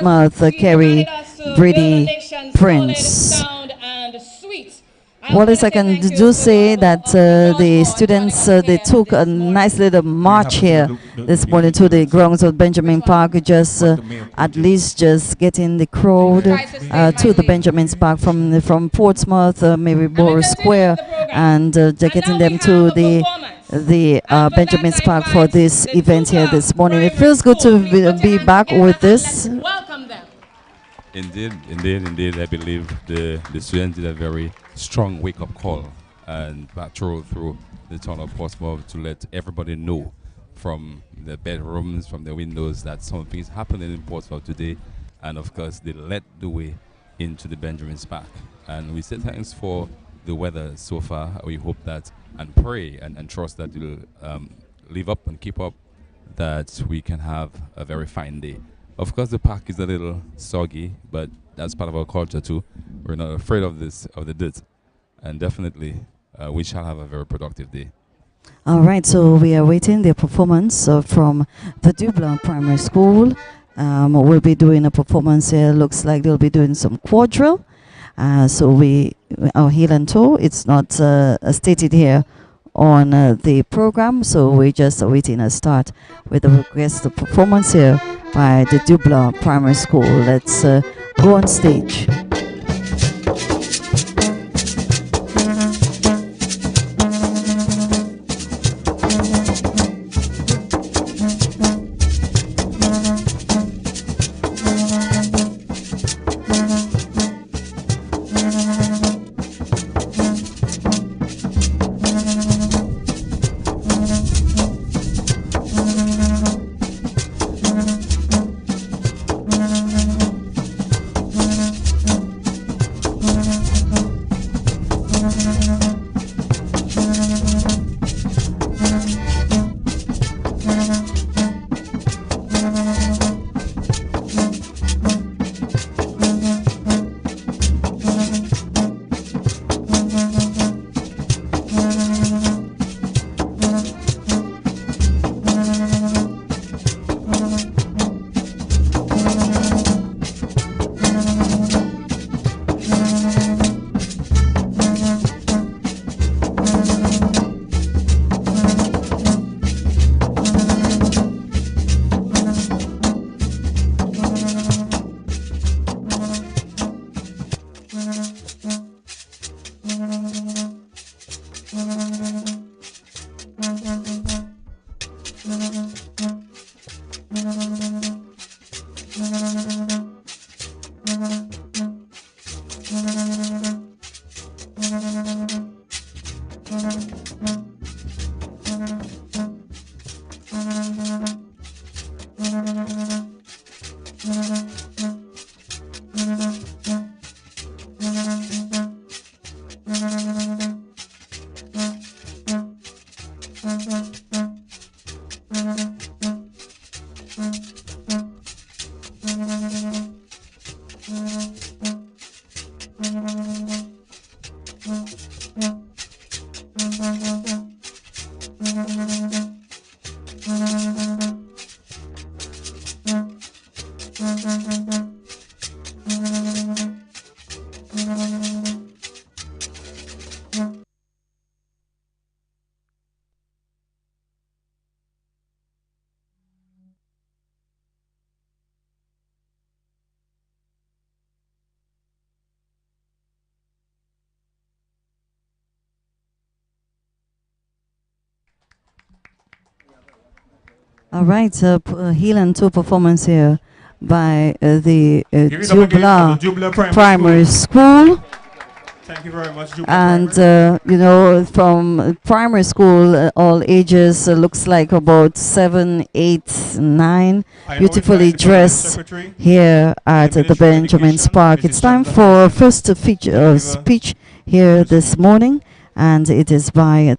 Portsmouth, Kerry, Brady, Prince. Well, as I can do say that the students, they took a nice little march here this morning to the grounds of Benjamin Park, just at least just getting the crowd to the Benjamin's Park from Portsmouth, Maryborough Square, and getting them to the Benjamin's Park for this event here this morning. It feels good to be back with this. Indeed, indeed, indeed. I believe the students did a very strong wake-up call and patrol through the town of Portsmouth to let everybody know from the bedrooms, from the windows, that something is happening in Portsmouth today. And of course, they led the way into the Benjamin's Park. And we say thanks for the weather so far. We hope that and pray and trust that you'll live up and keep up, that we can have a very fine day. Of course, the park is a little soggy, but that's part of our culture too. We're not afraid of the dirt, and definitely we shall have a very productive day. All right, so we are waiting the performance from the Dublin Primary School. We'll be doing a performance here. Looks like they'll be doing some quadrille. So our heel and toe, it's not stated here on the program, so we're just awaiting a start with the request of performance here by the Dublin Primary School. Let's go on stage. All right, heel and toe performance here by the Dublin Primary School. Thank you very much, and you know, from primary school, all ages, looks like about 7, 8, 9, beautifully dressed here at the Benjamin's Park. It's time for first speech here this morning, and it is by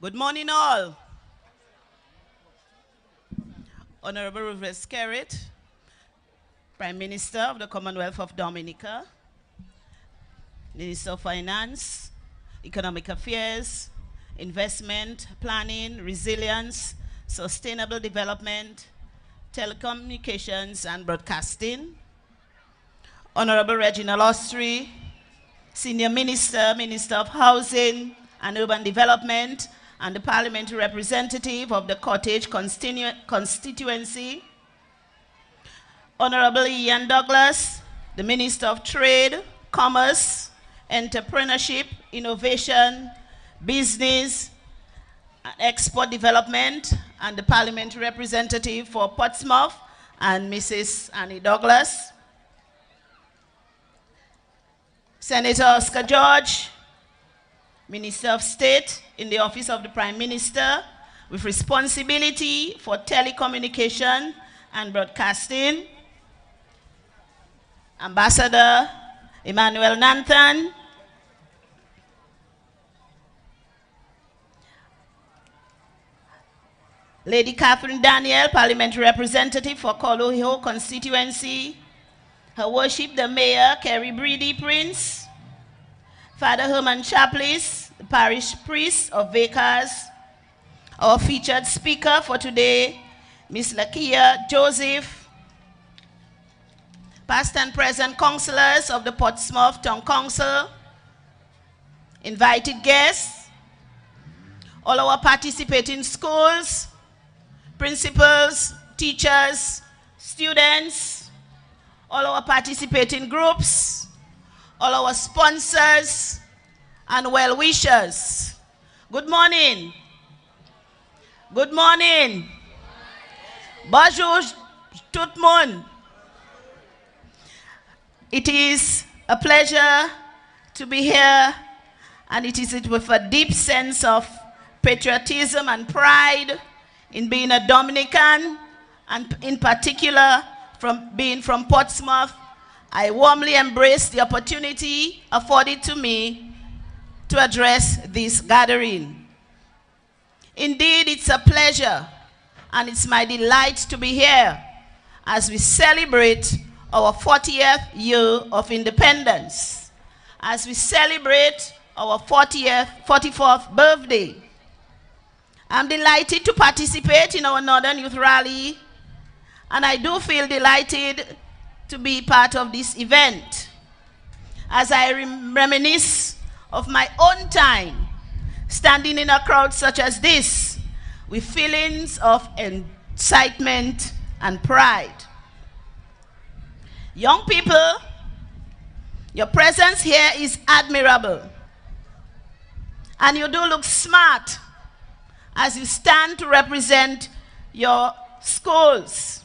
Good morning, all. Honorable Rivers Skerrit, Prime Minister of the Commonwealth of Dominica, Minister of Finance, Economic Affairs, Investment, Planning, Resilience, Sustainable Development, Telecommunications and Broadcasting, Honorable Reginald Ostry, Senior Minister, Minister of Housing and Urban Development, and the Parliamentary Representative of the Cottage Constituency, Honorable Ian Douglas, the Minister of Trade, Commerce, Entrepreneurship, Innovation, Business, and Export Development, and the Parliamentary Representative for Portsmouth, and Mrs. Annie Douglas, Senator Oscar George, Minister of State in the Office of the Prime Minister with responsibility for telecommunication and broadcasting, Ambassador Emmanuel Nanthan, Lady Catherine Daniel, Parliamentary Representative for Colohill Constituency, Her Worship the Mayor, Kerry Breedy Prince, Father Herman Chaplis, the Parish Priest of Vickers, our featured speaker for today, Miss Lakia Joseph, past and present councillors of the Portsmouth Town Council, invited guests, all our participating schools, principals, teachers, students, all our participating groups, all our sponsors and well-wishers. Good morning. Good morning. Bonjour tout le monde. It is a pleasure to be here, and it is with a deep sense of patriotism and pride in being a Dominican, and in particular from being from Portsmouth. I warmly embrace the opportunity afforded to me to address this gathering. Indeed, it's a pleasure and it's my delight to be here as we celebrate our 40th year of independence, as we celebrate our 44th birthday. I'm delighted to participate in our Northern Youth Rally, and I do feel delighted to be part of this event as I reminisce of my own time standing in a crowd such as this with feelings of excitement and pride. Young people, your presence here is admirable, and you do look smart as you stand to represent your schools.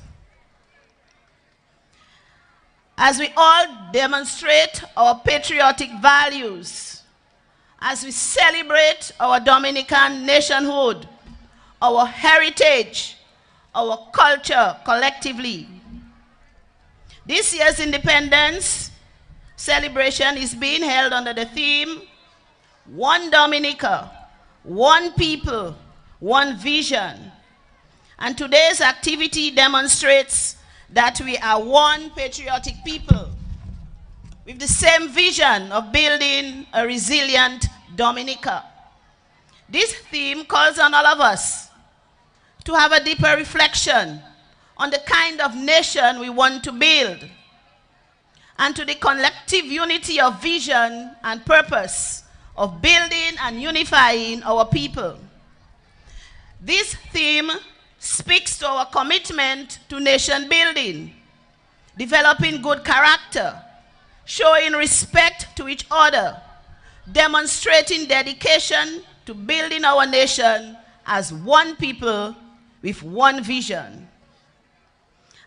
As we all demonstrate our patriotic values, as we celebrate our Dominican nationhood, our heritage, our culture collectively. This year's independence celebration is being held under the theme, One Dominica, One People, One Vision. And today's activity demonstrates that we are one patriotic people with the same vision of building a resilient Dominica. This theme calls on all of us to have a deeper reflection on the kind of nation we want to build and to the collective unity of vision and purpose of building and unifying our people. This theme speaks to our commitment to nation building, developing good character, showing respect to each other, demonstrating dedication to building our nation as one people with one vision.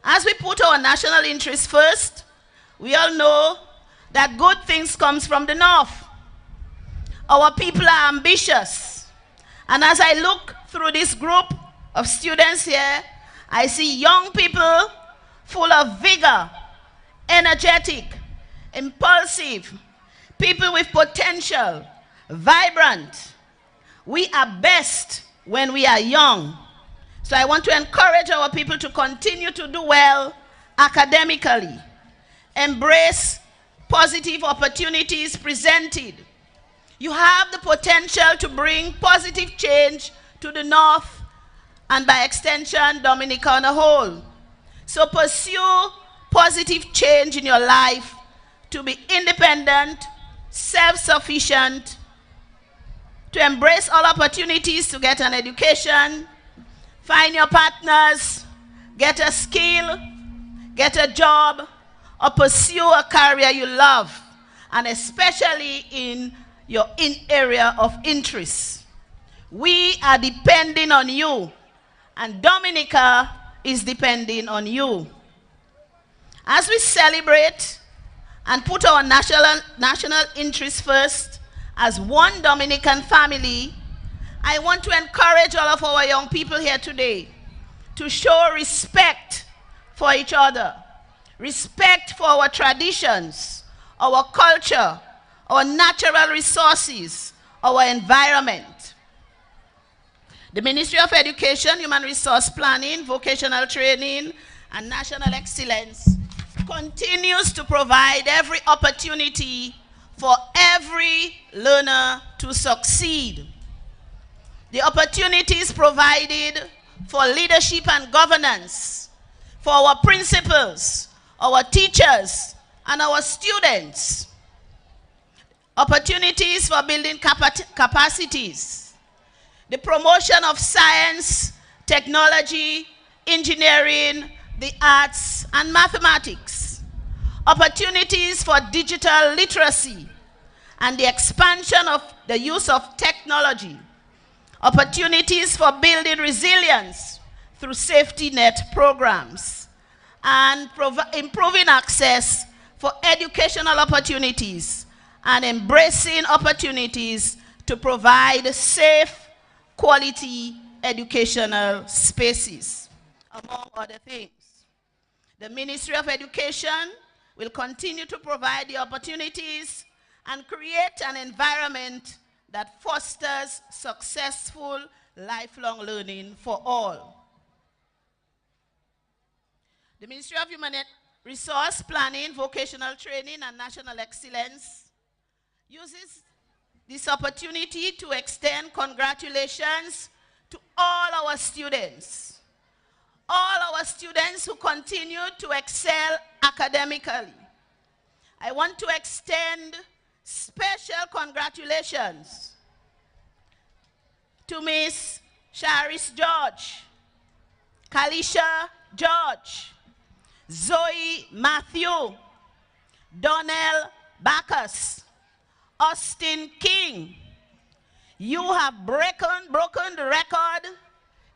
As we put our national interests first, we all know that good things come from the north. Our people are ambitious. And as I look through this group of students here, I see young people full of vigor, energetic, impulsive, people with potential, vibrant. We are best when we are young. So I want to encourage our people to continue to do well academically. Embrace positive opportunities presented. You have the potential to bring positive change to the North and by extension, Dominica on a whole. So pursue positive change in your life to be independent, self-sufficient, to embrace all opportunities to get an education, find your partners, get a skill, get a job, or pursue a career you love, and especially in your area of interest. We are depending on you, and Dominica is depending on you. As we celebrate and put our national interest first as one Dominican family, I want to encourage all of our young people here today to show respect for each other, respect for our traditions, our culture, our natural resources, our environment. The Ministry of Education, Human Resource Planning, Vocational Training, and National Excellence continues to provide every opportunity for every learner to succeed. The opportunities provided for leadership and governance, for our principals, our teachers, and our students. Opportunities for building capacities. The promotion of science, technology, engineering, the arts, and mathematics. Opportunities for digital literacy and the expansion of the use of technology. Opportunities for building resilience through safety net programs. And improving access for educational opportunities and embracing opportunities to provide safe, quality educational spaces, among other things. The Ministry of Education will continue to provide the opportunities and create an environment that fosters successful lifelong learning for all. The Ministry of Human Resource Planning, Vocational Training, and National Excellence uses this opportunity to extend congratulations to all our students. All our students who continue to excel academically. I want to extend special congratulations to Miss Charis George, Kalisha George, Zoe Matthew, Donnell Bacchus, Austin King. You have broken the record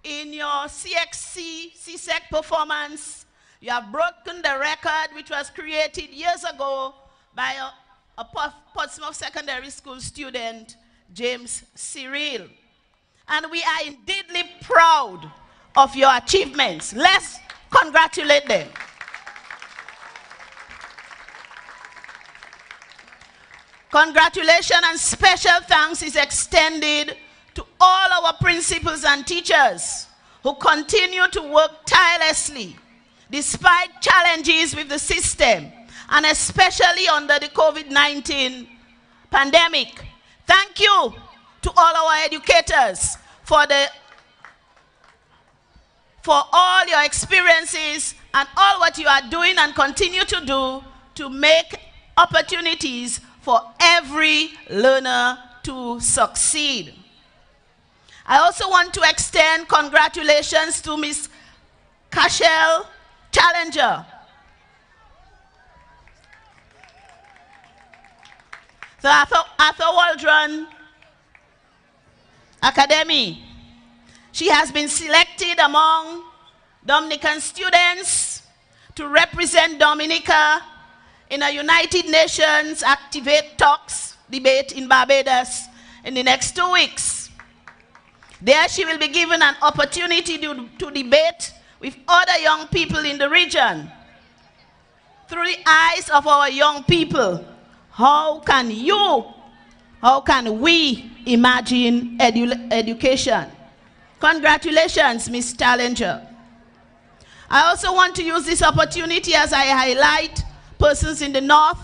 in your CSEC performance. You have broken the record which was created years ago by a Portsmouth Secondary School student, James Cyril. And we are indeedly proud of your achievements. Let's congratulate them. Congratulations and special thanks is extended to all our principals and teachers who continue to work tirelessly despite challenges with the system and especially under the COVID-19 pandemic. Thank you to all our educators for all your experiences and all what you are doing and continue to do to make opportunities for every learner to succeed. I also want to extend congratulations to Ms. Cashel Challenger. The Arthur Waldron Academy. She has been selected among Dominican students to represent Dominica in a United Nations Activate Talks debate in Barbados in the next 2 weeks. There she will be given an opportunity to debate with other young people in the region. Through the eyes of our young people, how can you how can we imagine education? Congratulations, Ms. Challenger. I also want to use this opportunity as I highlight persons in the North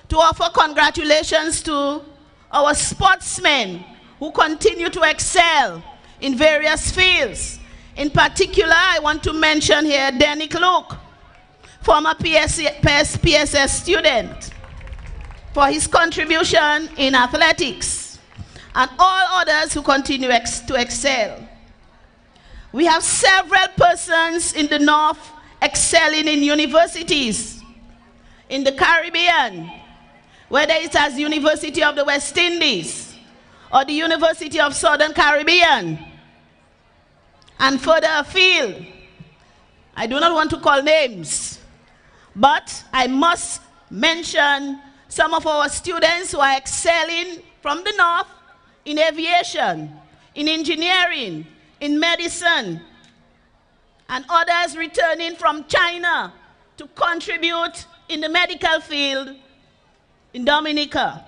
to offer congratulations to our sportsmen who continue to excel in various fields. In particular, I want to mention here Denick Luke, former PSS student, for his contribution in athletics, and all others who continue to excel. We have several persons in the North excelling in universities, in the Caribbean, whether it's as University of the West Indies or the University of Southern Caribbean, and further afield. I do not want to call names, but I must mention some of our students who are excelling from the North in aviation, in engineering, in medicine, and others returning from China to contribute in the medical field in Dominica.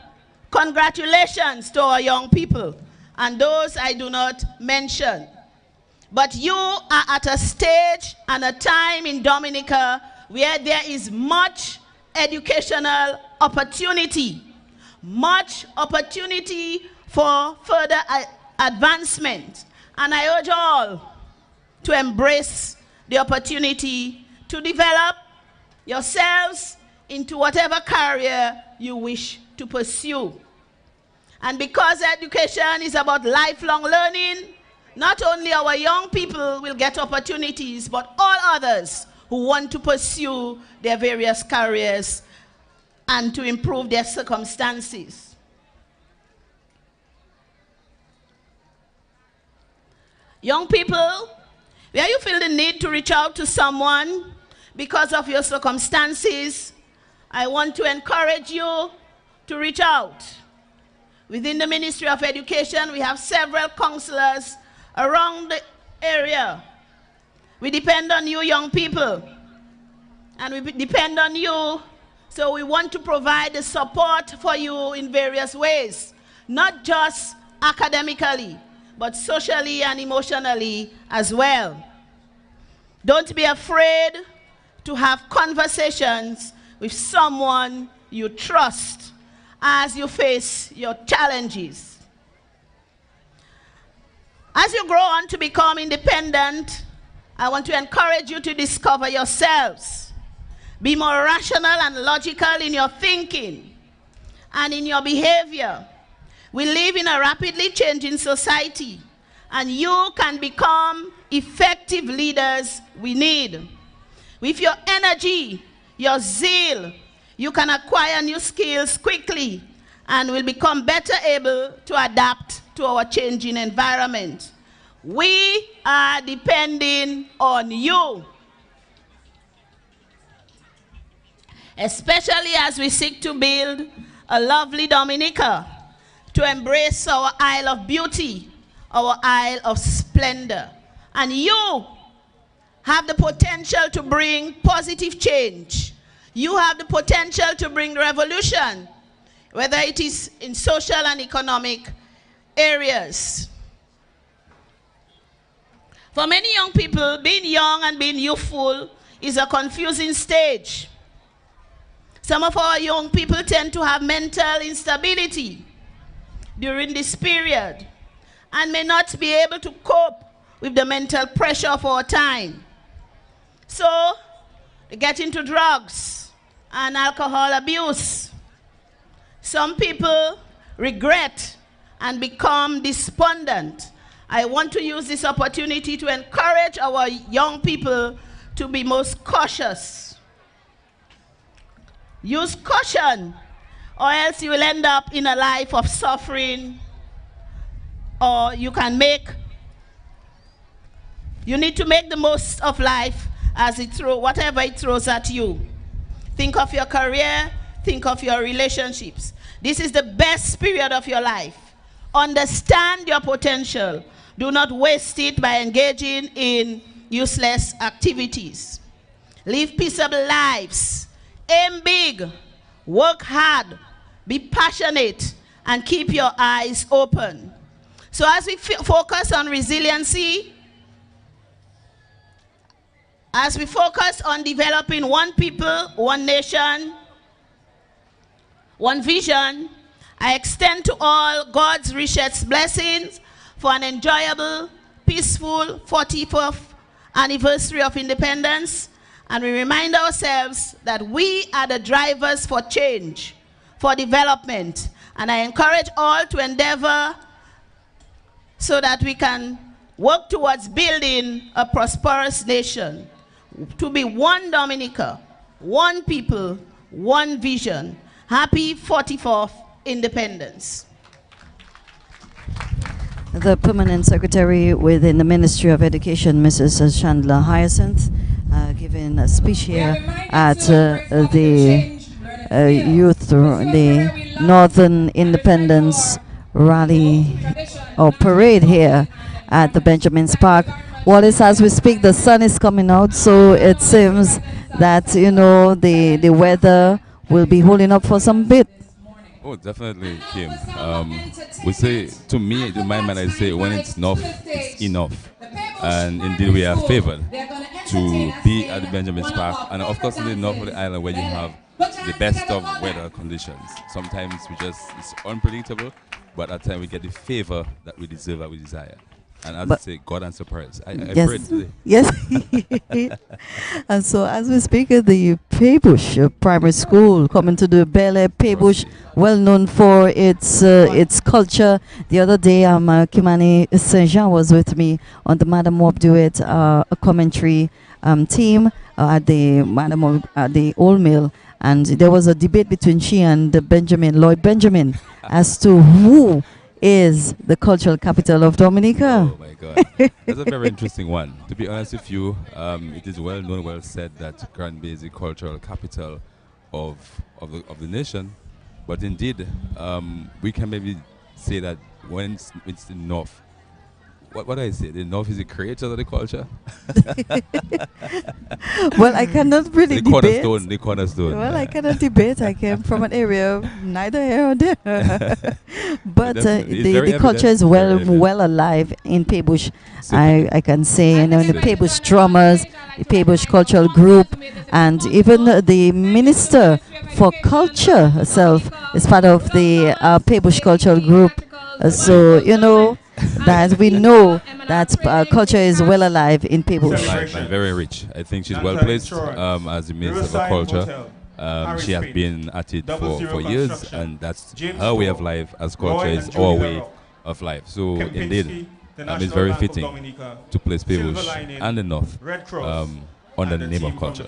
Congratulations to our young people, and those I do not mention. But you are at a stage and a time in Dominica where there is much educational opportunity, much opportunity for further advancement. And I urge all to embrace the opportunity to develop yourselves into whatever career you wish to pursue. And because education is about lifelong learning, not only our young people will get opportunities, but all others who want to pursue their various careers and to improve their circumstances. Young people, where you feel the need to reach out to someone because of your circumstances, I want to encourage you to reach out. Within the Ministry of Education, we have several counselors around the area. We depend on you, young people, and we depend on you, so we want to provide the support for you in various ways, not just academically, but socially and emotionally as well. Don't be afraid to have conversations with someone you trust as you face your challenges. As you grow on to become independent, I want to encourage you to discover yourselves. Be more rational and logical in your thinking and in your behavior. We live in a rapidly changing society, and you can become effective leaders we need. With your energy, your zeal, you can acquire new skills quickly and will become better able to adapt to our changing environment. We are depending on you, especially as we seek to build a lovely Dominica, to embrace our Isle of Beauty, our Isle of Splendor. And you have the potential to bring positive change. You have the potential to bring revolution, whether it is in social and economic areas. For many young people, being young and being youthful is a confusing stage. Some of our young people tend to have mental instability during this period and may not be able to cope with the mental pressure of our time. So they get into drugs and alcohol abuse. Some people regret and become despondent. I want to use this opportunity to encourage our young people to be most cautious. Use caution, or else you will end up in a life of suffering, or you need to make the most of life as whatever it throws at you. Think of your career, think of your relationships. This is the best period of your life. Understand your potential. Do not waste it by engaging in useless activities. Live peaceable lives. Aim big. Work hard. Be passionate. and keep your eyes open. So as we focus on resiliency, as we focus on developing one people, one nation, one vision, I extend to all God's richest blessings for an enjoyable, peaceful 44th anniversary of independence. And we remind ourselves that we are the drivers for change, for development. And I encourage all to endeavor so that we can work towards building a prosperous nation, to be one Dominica, one people, one vision. Happy 44th independence. The Permanent Secretary within the Ministry of Education, Mrs. Chandler Hyacinth, giving a speech here at the youth, the Northern Independence Rally or Parade here at the Benjamin's Park. Wallace, as we speak, the sun is coming out, so it seems that, you know, the weather will be holding up for some bit. Oh, definitely, Kim. We say, to me, in my mind, I say, when it's enough, it's enough. And indeed, we are favored to be at the Benjamin's Park. And of course, in the north of the island, where you have the best of weather conditions. Sometimes it's unpredictable, but at times we get the favor that we deserve, that we desire. And as I say, God answer prayers. I Yes. prayed today. Yes. And so as we speak at the Paybush Primary School, coming to the Bel Air Paybush, well known for its culture. The other day, Kimani Saint Jean was with me on the Madam Wop Duet, a commentary team at the Old Mill. And there was a debate between she and Lloyd Benjamin, as to who is the cultural capital of Dominica. Oh my God, that's a very interesting one. To be honest with you, it is well known, well said that Granby is the cultural capital of the nation. But indeed, we can maybe say that when it's the north. What do I say? The north is the creator of the culture. Well, I cannot really debate. The cornerstone. Well, I cannot debate. I came from an area neither here or there. But the culture is well alive in Paybush. I can say, you know, the Paybush drummers, the Paybush cultural group, and even the minister for culture herself is part of the Paybush cultural group. So, you know, that we know that culture is well alive in Paybush. And very rich. I think she's well placed as the Minister of Culture. She has been at it for years, and that's her way of life, as culture is our way of life. So indeed, it's very fitting to place Paybush and the North under the name of culture.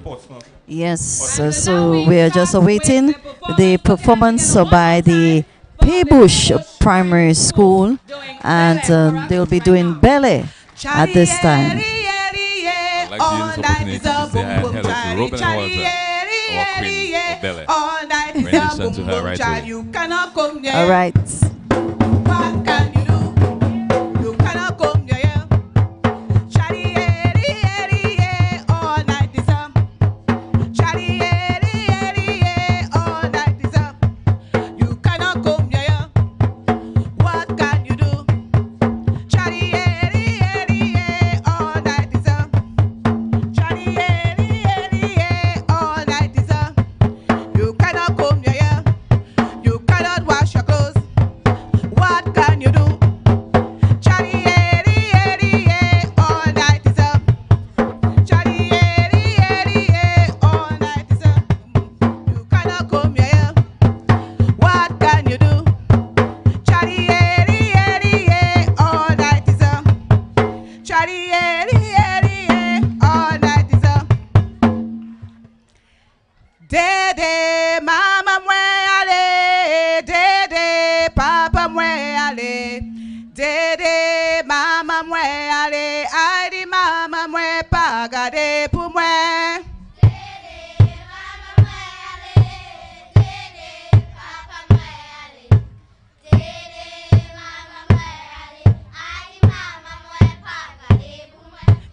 Yes, so we are just awaiting the performance by the Paybush Primary School, and they'll be doing ballet at this time. I'd like to use this opportunity to say hello to Robin and Walter, our queen of ballet. We're in addition to her right away. All right.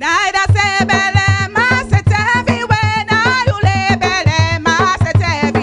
Naida se bele ma se tevi we na yule bele ma se tevi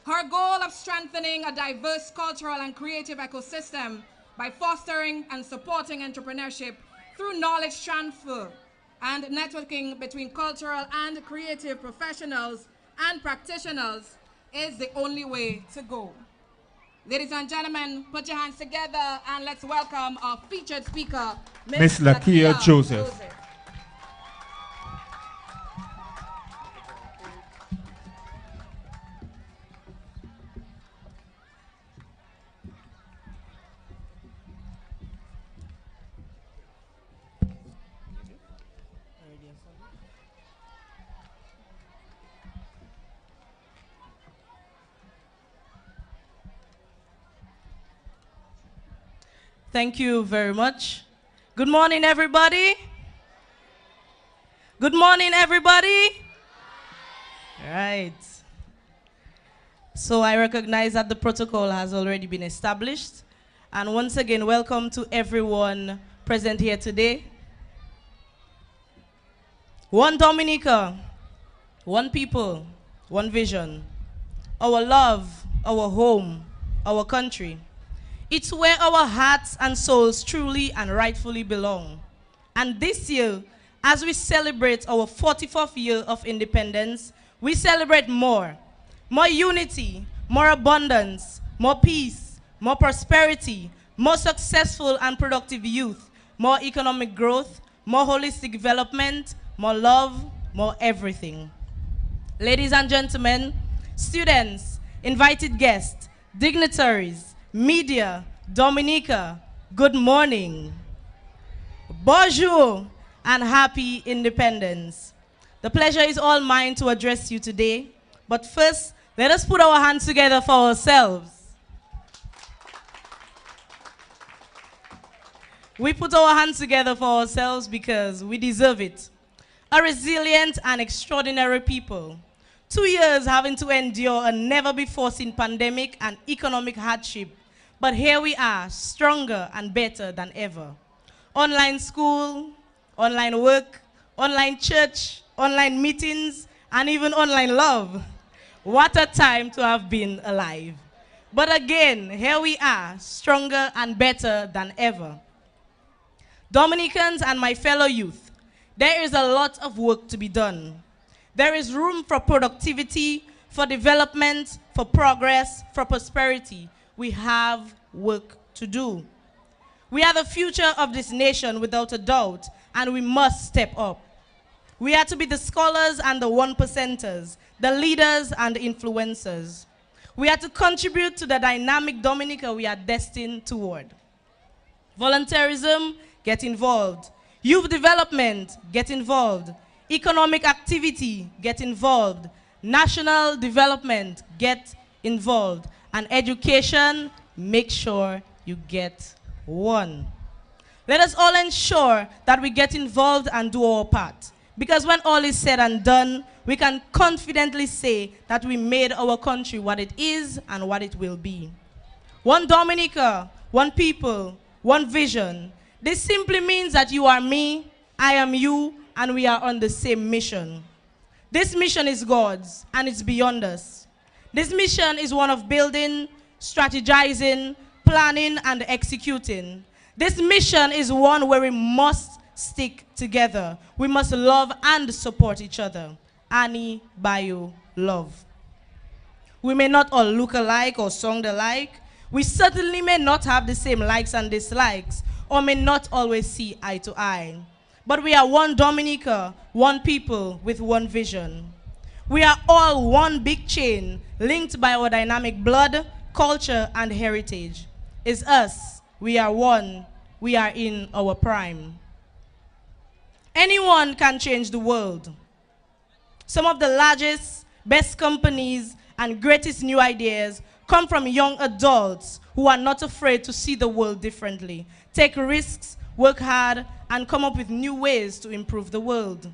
Her goal of strengthening a diverse cultural and creative ecosystem by fostering and supporting entrepreneurship through knowledge transfer and networking between cultural and creative professionals and practitioners is the only way to go. Ladies and gentlemen, put your hands together and let's welcome our featured speaker, Miss Lakia Joseph. Thank you very much. Good morning, everybody. Good morning, everybody. Right. So I recognize that the protocol has already been established. And once again, welcome to everyone present here today. One Dominica, one people, one vision. Our love, our home, our country. It's where our hearts and souls truly and rightfully belong. And this year, as we celebrate our 44th year of independence, we celebrate more. More unity, more abundance, more peace, more prosperity, more successful and productive youth, more economic growth, more holistic development, more love, more everything. Ladies and gentlemen, students, invited guests, dignitaries, media, Dominica, good morning. Bonjour and happy independence. The pleasure is all mine to address you today. But first, let us put our hands together for ourselves. We put our hands together for ourselves because we deserve it. A resilient and extraordinary people. 2 years having to endure a never-before-seen pandemic and economic hardship. But here we are, stronger and better than ever. Online school, online work, online church, online meetings, and even online love. What a time to have been alive. But again, here we are, stronger and better than ever. Dominicans and my fellow youth, there is a lot of work to be done. There is room for productivity, for development, for progress, for prosperity. We have work to do. We are the future of this nation without a doubt, and we must step up. We are to be the scholars and the 1%ers, the leaders and the influencers. We are to contribute to the dynamic Dominica we are destined toward. Volunteerism, get involved. Youth development, get involved. Economic activity, get involved. National development, get involved. And education, make sure you get one. Let us all ensure that we get involved and do our part. Because when all is said and done, we can confidently say that we made our country what it is and what it will be. One Dominica, one people, one vision. This simply means that you are me, I am you, and we are on the same mission. This mission is God's, and it's beyond us. This mission is one of building, strategizing, planning, and executing. This mission is one where we must stick together. We must love and support each other. Ani, Bayo, love. We may not all look alike or sound alike. We certainly may not have the same likes and dislikes, or may not always see eye to eye. But we are one Dominica, one people with one vision. We are all one big chain linked by our dynamic blood, culture, and heritage. It's us. We are one. We are in our prime. Anyone can change the world. Some of the largest, best companies and greatest new ideas come from young adults who are not afraid to see the world differently, take risks, work hard, and come up with new ways to improve the world.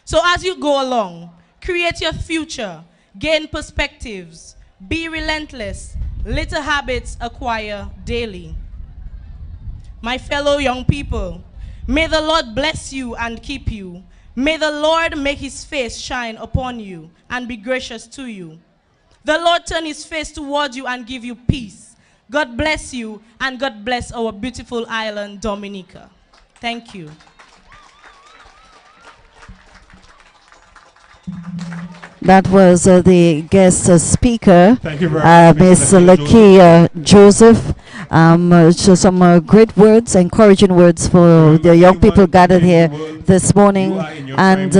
So as you go along, create your future, gain perspectives, be relentless, little habits acquire daily. My fellow young people, may the Lord bless you and keep you. May the Lord make his face shine upon you and be gracious to you. The Lord turn his face towards you and give you peace. God bless you, and God bless our beautiful island, Dominica. Thank you. That was the guest speaker, Thank you very much, Ms. Mr. Lakia Joseph. So some great words, encouraging words for the young people gathered here this morning. And,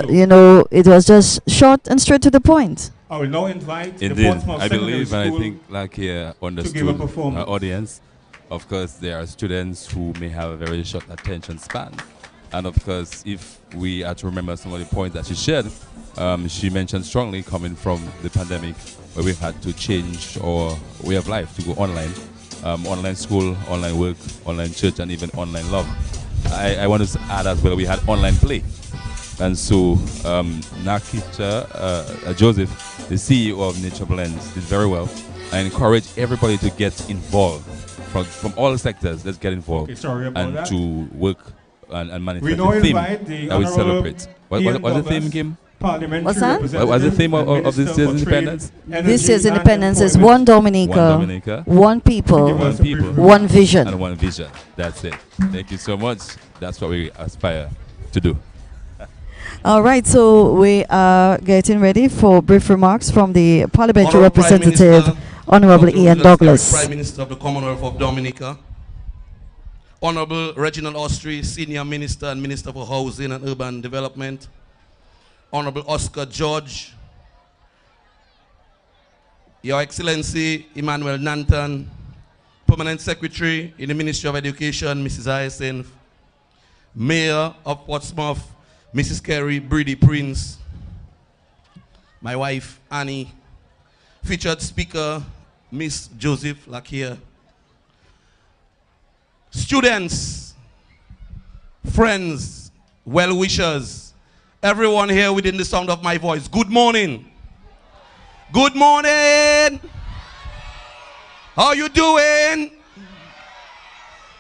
you know, it was just short and straight to the point. I will now invite the Indeed, Portsmouth I Secondary believe, and I School think Lakia give a understood performance. our audience. Of course, there are students who may have a very short attention span. And of course, if we are to remember some of the points that she shared, she mentioned strongly coming from the pandemic where we've had to change our way of life to go online. Online school, online work, online church, and even online love. I want to add as well, we had online play. And so Nakita Joseph, the CEO of Nature Blends, did very well. I encourage everybody to get involved from all sectors. Let's get involved and to work and manifest the theme that we celebrate. What's the theme, Kim? What's that? What was the theme of this year's independence? This year's independence is one Dominica, one people, one vision. And one vision. That's it. Thank you so much. That's what we aspire to do. All right, so we are getting ready for brief remarks from the parliamentary representative, Honorable Ian Douglas. Prime Minister of the Commonwealth of Dominica, Honorable Reginald Austri, Senior Minister and Minister for Housing and Urban Development, Honorable Oscar George, Your Excellency Emmanuel Nanton, Permanent Secretary in the Ministry of Education, Mrs. Hyacinth, Mayor of Portsmouth, Mrs. Kerry Brady Prince, my wife Annie, featured speaker Miss Joseph Lakia, students, friends, well-wishers, everyone here within the sound of my voice, good morning. Good morning. How you doing?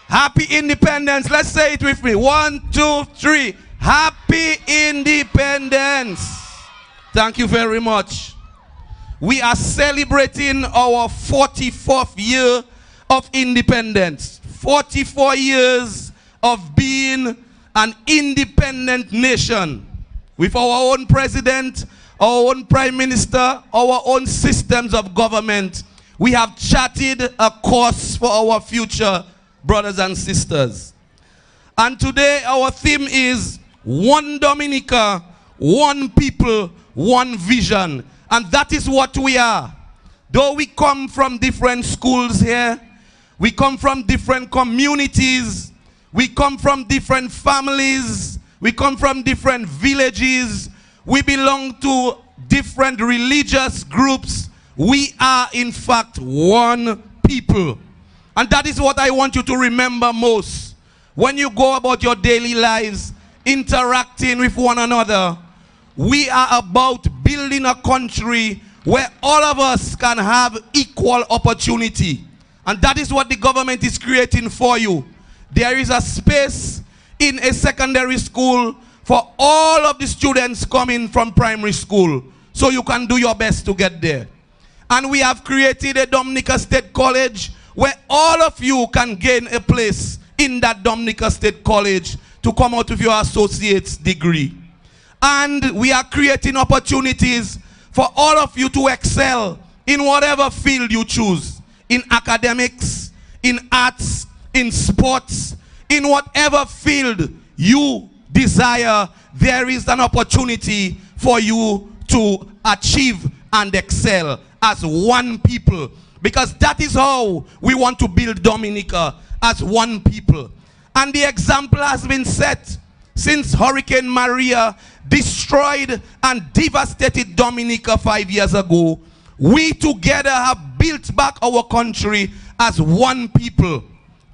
Happy Independence. Let's say it with me. 1, 2, 3. Happy Independence. Thank you very much. We are celebrating our 44th year of independence. 44 years of being an independent nation with our own president, our own prime minister, our own systems of government. We have charted a course for our future, brothers and sisters. And today our theme is one Dominica, one people, one vision. And that is what we are. Though we come from different schools here, we come from different communities, we come from different families, we come from different villages, we belong to different religious groups. We are in fact one people. And that is what I want you to remember most. When you go about your daily lives, interacting with one another, we are about building a country where all of us can have equal opportunity. And that is what the government is creating for you. There is a space in a secondary school for all of the students coming from primary school. So you can do your best to get there. And we have created a Dominica State College where all of you can gain a place in that Dominica State College to come out with your associate's degree. And we are creating opportunities for all of you to excel in whatever field you choose. In academics, in arts, in sports, in whatever field you desire, there is an opportunity for you to achieve and excel as one people. Because that is how we want to build Dominica, as one people. And the example has been set since Hurricane Maria destroyed and devastated Dominica 5 years ago. We together have built back our country as one people,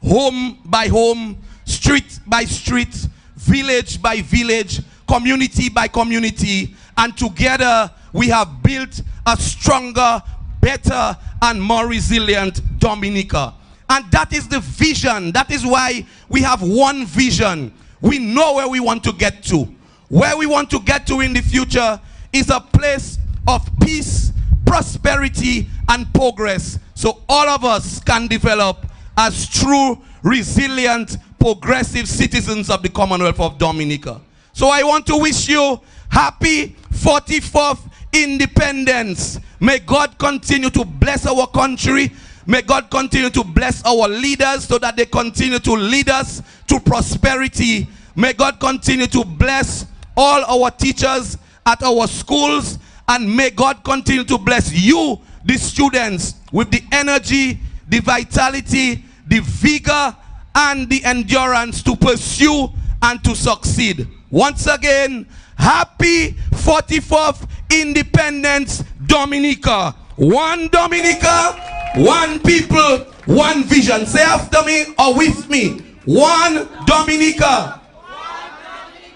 home by home, street by street, village by village, community by community, and together we have built a stronger, better, and more resilient Dominica. And that is the vision. That is why we have one vision. We know where we want to get to. where we want to get to in the future is a place of peace, prosperity, and progress, so all of us can develop as true, resilient, progressive citizens of the Commonwealth of Dominica. So I want to wish you happy 44th Independence. May God continue to bless our country. May God continue to bless our leaders so that they continue to lead us to prosperity. May God continue to bless all our teachers at our schools, and may God continue to bless you, the students, with the energy, the vitality, the vigor, and the endurance to pursue and to succeed. Once again, happy 44th Independence, Dominica. One Dominica, one people, one vision. Say after me or with me. One Dominica,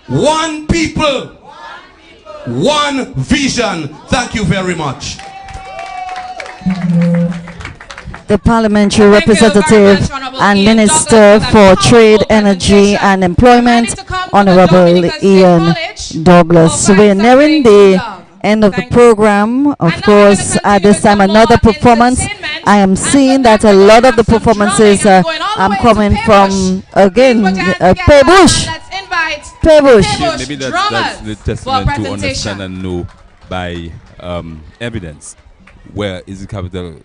one people, one vision. Thank you very much. The parliamentary representative and Minister for Trade, Energy and Employment, Honorable Ian Douglas. We're nearing the end of the program. Of course, at this time, another performance. I am seeing that a lot of the performances are coming from, again, Pebush. Pebush. Maybe that's the testament to understand and know by evidence where is the capital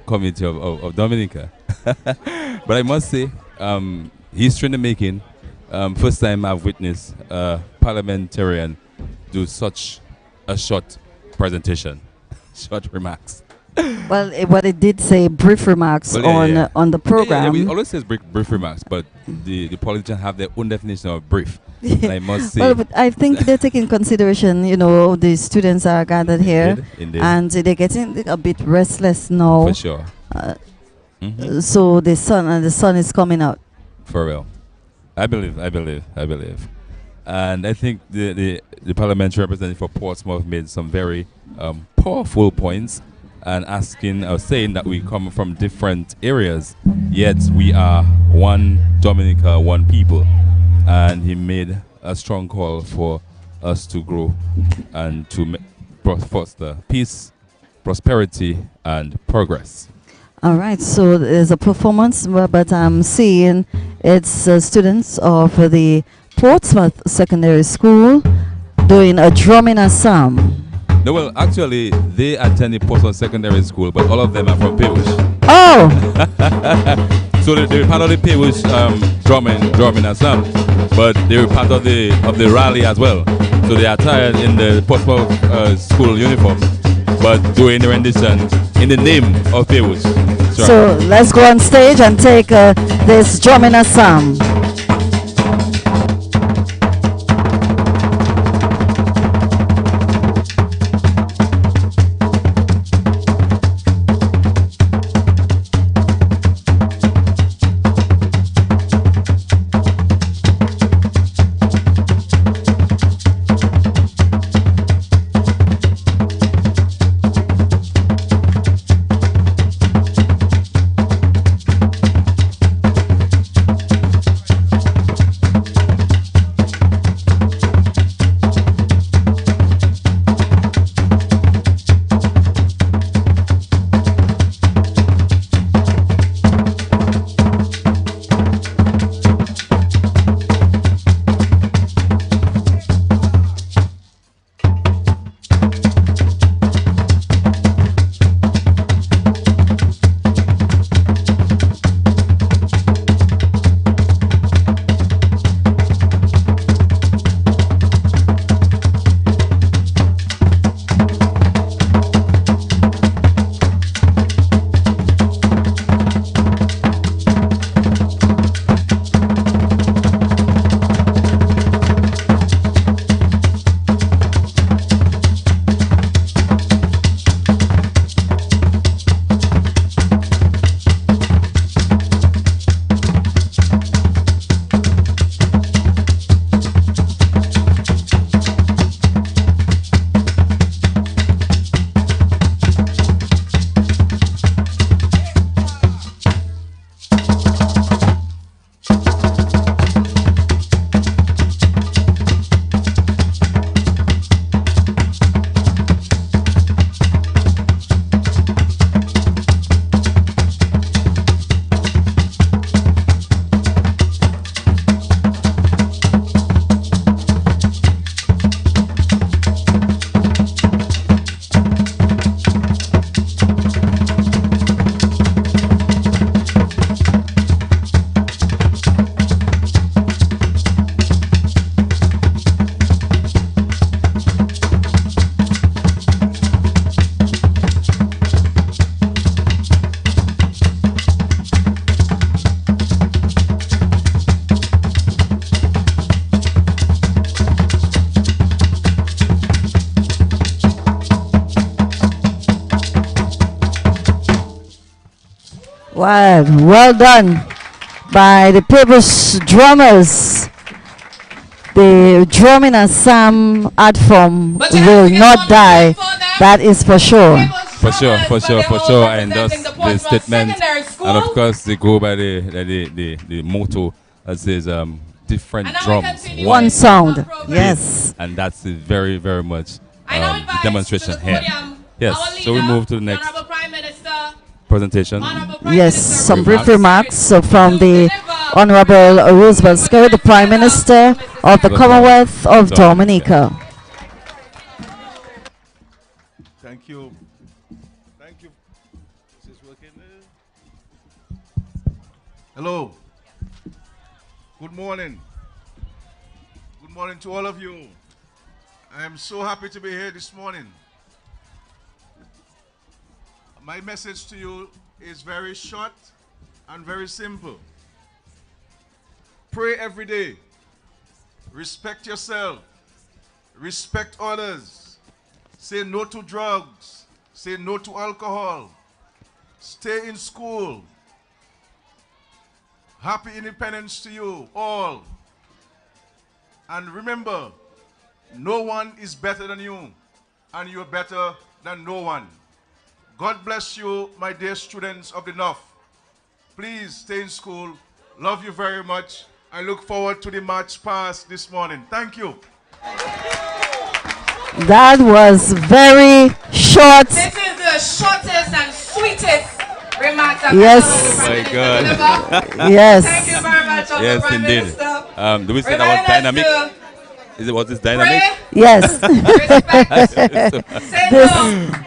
community of Dominica. But I must say, history in the making. First time I've witnessed a parliamentarian do such a short presentation, short remarks. Well, what it did say, brief remarks on the program. We always say brief remarks, but the politicians have their own definition of brief. And I must say, well, but I think they take in consideration, you know, the students are gathered here, indeed. And they're getting a bit restless now. For sure. So the sun is coming out. For real. I believe. And I think the parliamentary representative for Portsmouth made some very powerful points, and saying that we come from different areas, yet we are one Dominica, one people. And he made a strong call for us to grow and to foster peace, prosperity, and progress. All right, so there's a performance, but I'm seeing it's students of the Portsmouth Secondary School doing a drum in Assam. No, well, actually, they attend the Portsmouth Secondary School, but all of them are from Pebush. Oh! So they're part of the Pebush drumming Assam, but they're part of the rally as well. So they are attired in the Portsmouth school uniform, but doing the rendition in the name of Pebush. So let's go on stage and take this drum in Assam. Well done by the Peebush drummers. The drumming and Sam art form will not die. That is for sure. For sure. And thus the statement, and of course they go by the motto that says different drums, one sound. Yes. And that's very, very much the demonstration here. Yes. So we move to the next presentation. Yes, some brief remarks from the Honorable Roosevelt Skerrit, the Prime Minister of the Commonwealth of Dominica. Thank you. Thank you. Is this working? Hello. Good morning. Good morning to all of you. I am so happy to be here this morning. My message to you is very short and very simple. Pray every day. Respect yourself. Respect others. Say no to drugs. Say no to alcohol. Stay in school. Happy Independence to you all. And remember, no one is better than you, and you're better than no one. God bless you, my dear students of the North. Please stay in school. Love you very much. I look forward to the march past this morning. Thank you. That was very short. This is the shortest and sweetest remarks I've Yes. Oh my God. Yes. Thank you very much, Yes, Prime indeed. Minister. Do we say that was dynamic? Was this dynamic? Yes. Say no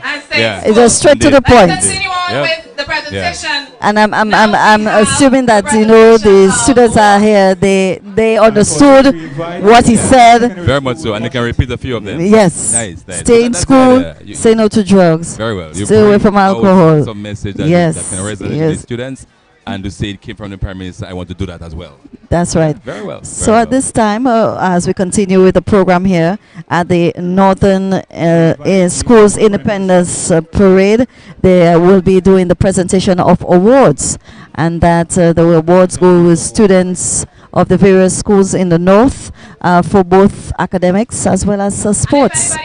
and say Yeah. It was straight to the Let's point. continue on Yeah. with the presentation. And I'm assuming that the students are here. They understood what he said. Very much so, and they can repeat a few of them. Yes. Nice. Stay in That's school. right, you- Say no to drugs. Very well. You Stay away bring from out alcohol. Some message that, Yes. that can resonate with Yes. the students, and to say it came from the Prime Minister. I want to do that as well. That's right. Very well. So very at this time, as we continue with the program here at the Northern Schools Independence Parade, they will be doing the presentation of awards, and that the awards go with students of the various schools in the North for both academics as well as sports.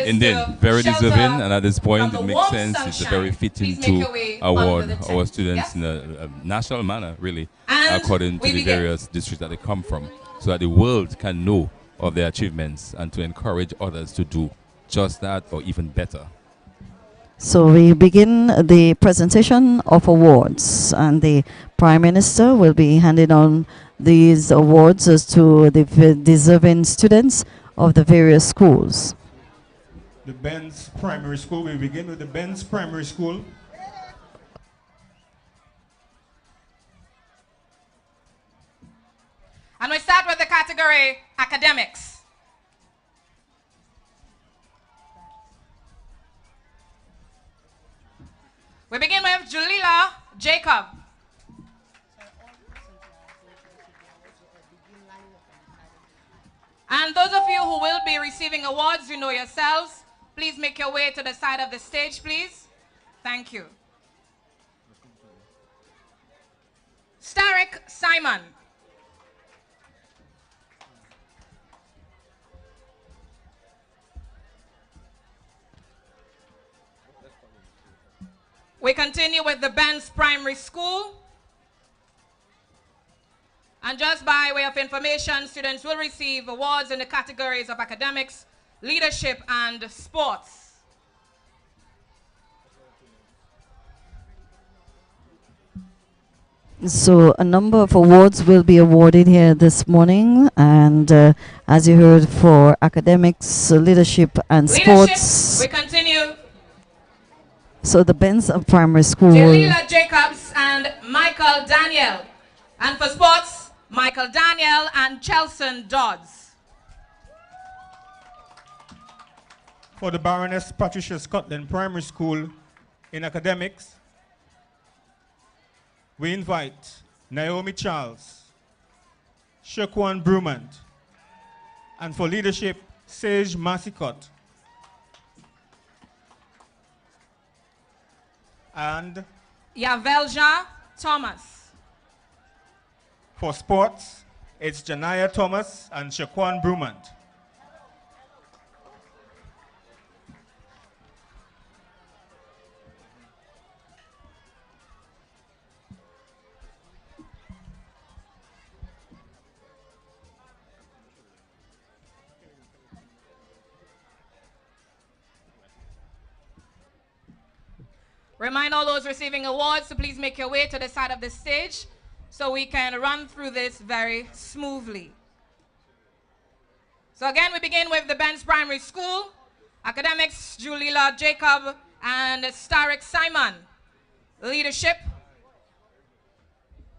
Indeed, very deserving, and at this point it makes sense. It's a very fitting to award our students in a national manner, really, according to the various districts that they come from, so that the world can know of their achievements and to encourage others to do just that or even better. So we begin the presentation of awards, and the Prime Minister will be handing on these awards to the deserving students of the various schools. The Benz Primary School. We begin with the Benz Primary School. And we start with the category academics. We begin with Julila Jacob. And those of you who will be receiving awards, you know yourselves. Please make your way to the side of the stage, please. Thank you. Starrick Simon. We continue with the Benz Primary School. And just by way of information, students will receive awards in the categories of academics, leadership, and sports. So a number of awards will be awarded here this morning, and as you heard, for academics, leadership, and sports. We continue. So the Benz Primary School. Jelila Jacobs and Michael Daniel. And for sports, Michael Daniel and Chelson Dodds. For the Baroness Patricia Scotland Primary School in academics, we invite Naomi Charles, Shaquan Brumant, and for leadership, Sage Massicott. And Yavelja Thomas. For sports, it's Janaya Thomas and Shaquan Brumant. Remind all those receiving awards to please make your way to the side of the stage so we can run through this very smoothly. So again, we begin with the Benz Primary School, Academics, Julila Jacob and Starek Simon. Leadership,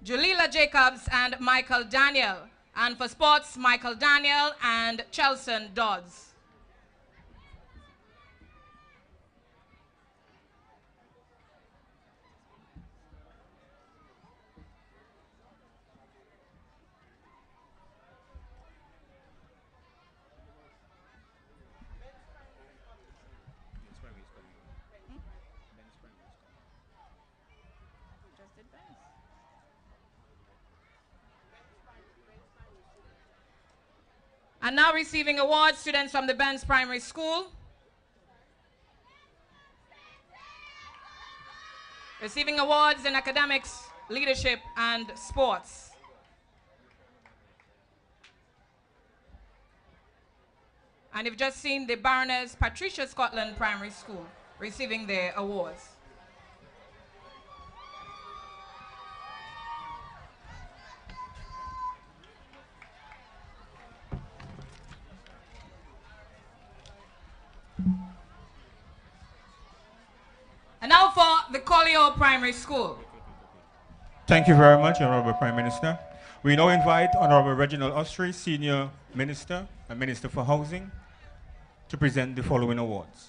Julila Jacobs and Michael Daniel. And for sports, Michael Daniel and Chelson Dodds. And now receiving awards, students from the Benz Primary School. Receiving awards in academics, leadership, and sports. And you've just seen the Baroness Patricia Scotland Primary School receiving their awards. And now for the Collio Primary School. Thank you very much, Honorable Prime Minister. We now invite Honorable Reginald Ostry, Senior Minister and Minister for Housing, to present the following awards.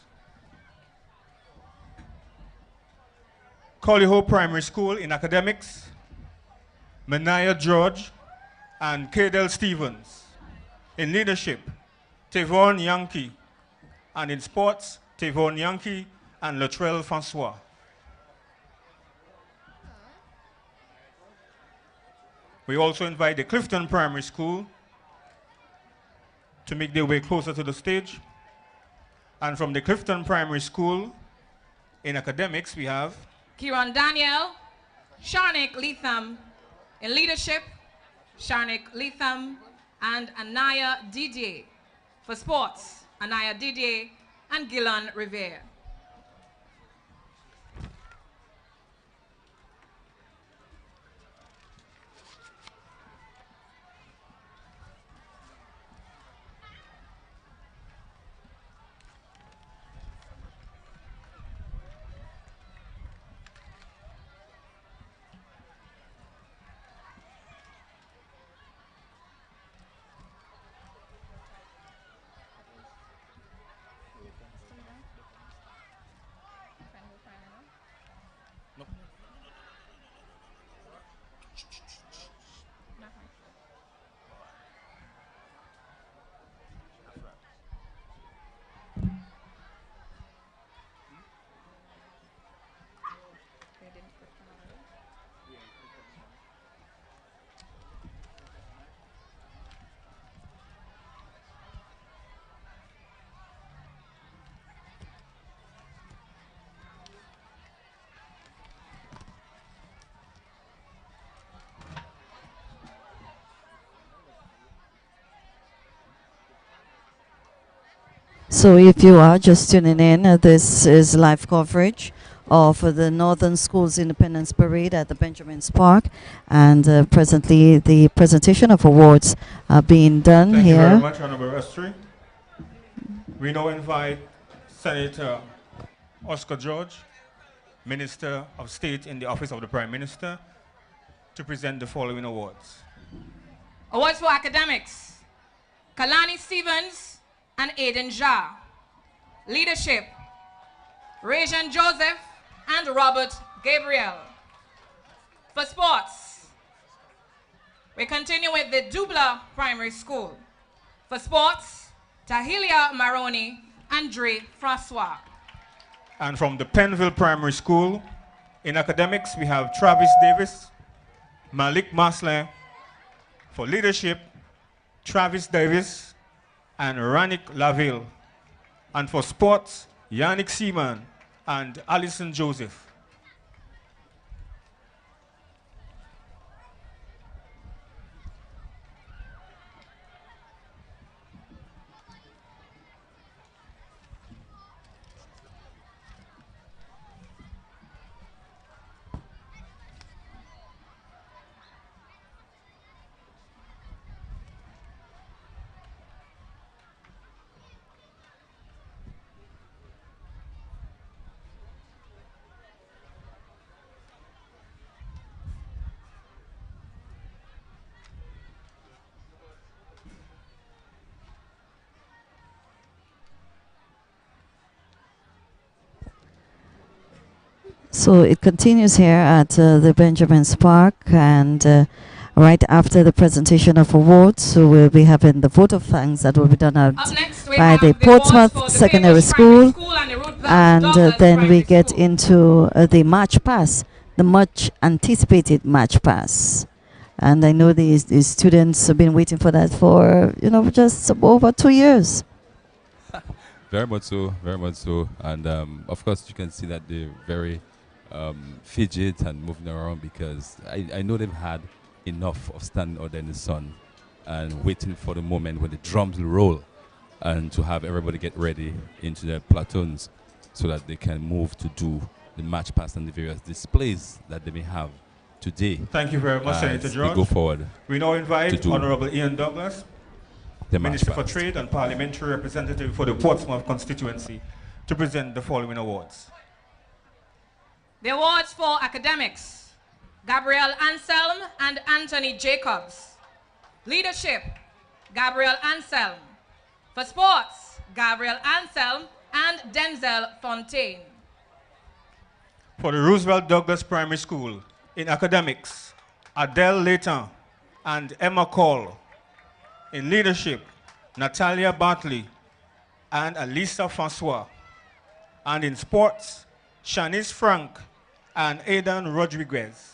Collio Primary School in academics, Manaya George and Kadel Stevens. In leadership, Tavon Yankee. And in sports, Tavon Yankee and Latrell Francois. We also invite the Clifton Primary School to make their way closer to the stage. And from the Clifton Primary School, in academics, we have Kieran Daniel, Sharnik Leatham. In leadership, Sharnik Leatham and Anaya Didier. For sports, Anaya Didier and Gillan Revere. So if you are just tuning in, this is live coverage of the Northern Schools Independence Parade at the Benjamin's Park, and presently the presentation of awards are being done Thank here. you very much, Honorable Ostry. We now invite Senator Oscar George, Minister of State in the Office of the Prime Minister, to present the following awards. Awards for academics, Kalani Stevens and Aiden Jha. Leadership, Rajan Joseph and Robert Gabriel. For sports, we continue with the Dubla Primary School. For sports, Tahilia Maroni and Dre Francois. And from the Penville Primary School, In academics, we have Travis Davis, Malik Maslin. For leadership, Travis Davis and Ranik Laville. And for sports, Yannick Seaman and Alison Joseph. So it continues here at the Benjamin Spark, and right after the presentation of awards, so we'll be having the vote of thanks that will be done out by the Portsmouth Secondary School, and then we get into the March Pass, the much anticipated March Pass. And I know these students have been waiting for that for, just over 2 years. Very much so, very much so. And of course, you can see that they're very fidget and moving around, because I know they've had enough of standing out there in the sun and waiting for the moment when the drums will roll, and to have everybody get ready into their platoons so that they can move to do the match pass and the various displays that they may have today. Thank you very much, Senator George. We go forward. We now invite Honorable Ian Douglas, the Minister for Trade and Parliamentary Representative for the Portsmouth constituency, to present the following awards. The awards for academics: Gabriel Anselm and Anthony Jacobs. Leadership: Gabriel Anselm. For sports: Gabriel Anselm and Denzel Fontaine. For the Roosevelt Douglas Primary School, in academics, Adele Layton and Emma Call. In leadership, Natalia Bartley and Alisa Francois. And in sports, Shanice Frank and Aidan Rodriguez.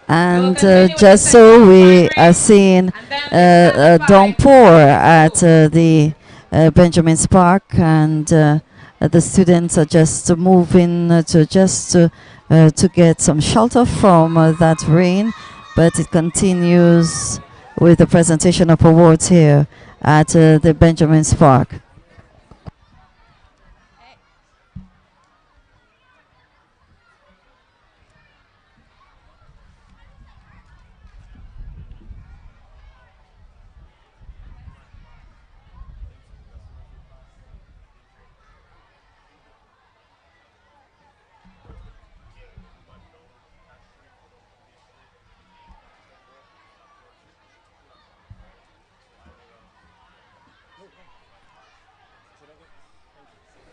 And just so we are seeing downpour at the Benjamin Spark, and the students are just moving to get some shelter from that rain, but it continues with the presentation of awards here at the Benjamin Spark.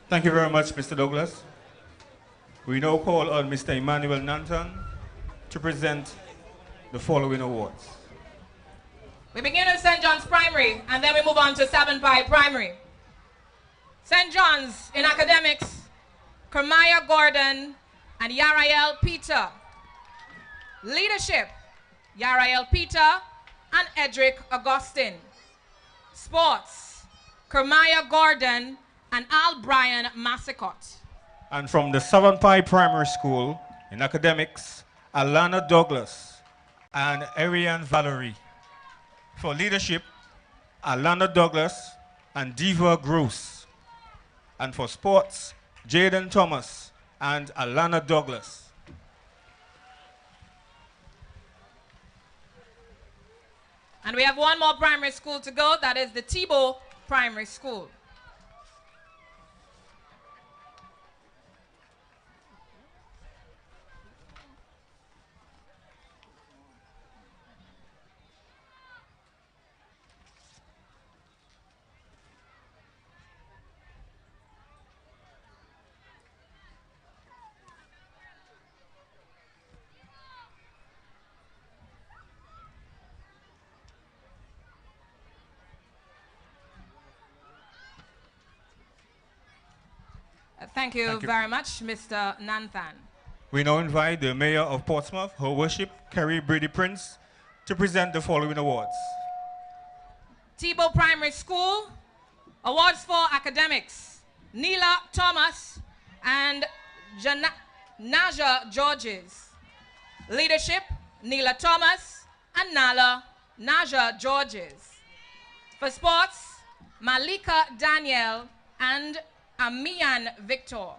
Thank you very much, Mr. Douglas. We now call on Mr. Emmanuel Nanton to present the following awards. We begin with St. John's Primary, and then we move on to Savonpie Primary. St. John's in academics, Kermaya Gordon and Yarael Peter. Leadership, Yarael Peter and Edric Augustine. Sports, Kermaya Gordon and Al Brian Massicott. And from the Savonpie Primary School, in academics, Alana Douglas and Ariane Valerie. For leadership, Alana Douglas and Diva Gross. And for sports, Jaden Thomas and Alana Douglas. And we have one more primary school to go, that is the Tebow Primary School. Thank you very much, Mr. Nanthan. We now invite the Mayor of Portsmouth, Her Worship Kerry Brady Prince, to present the following awards. Tebow Primary School, awards for academics, Neela Thomas and Naja Georges. Leadership, Neela Thomas and Naja Georges. For sports, Malika Daniel and Amian Victor.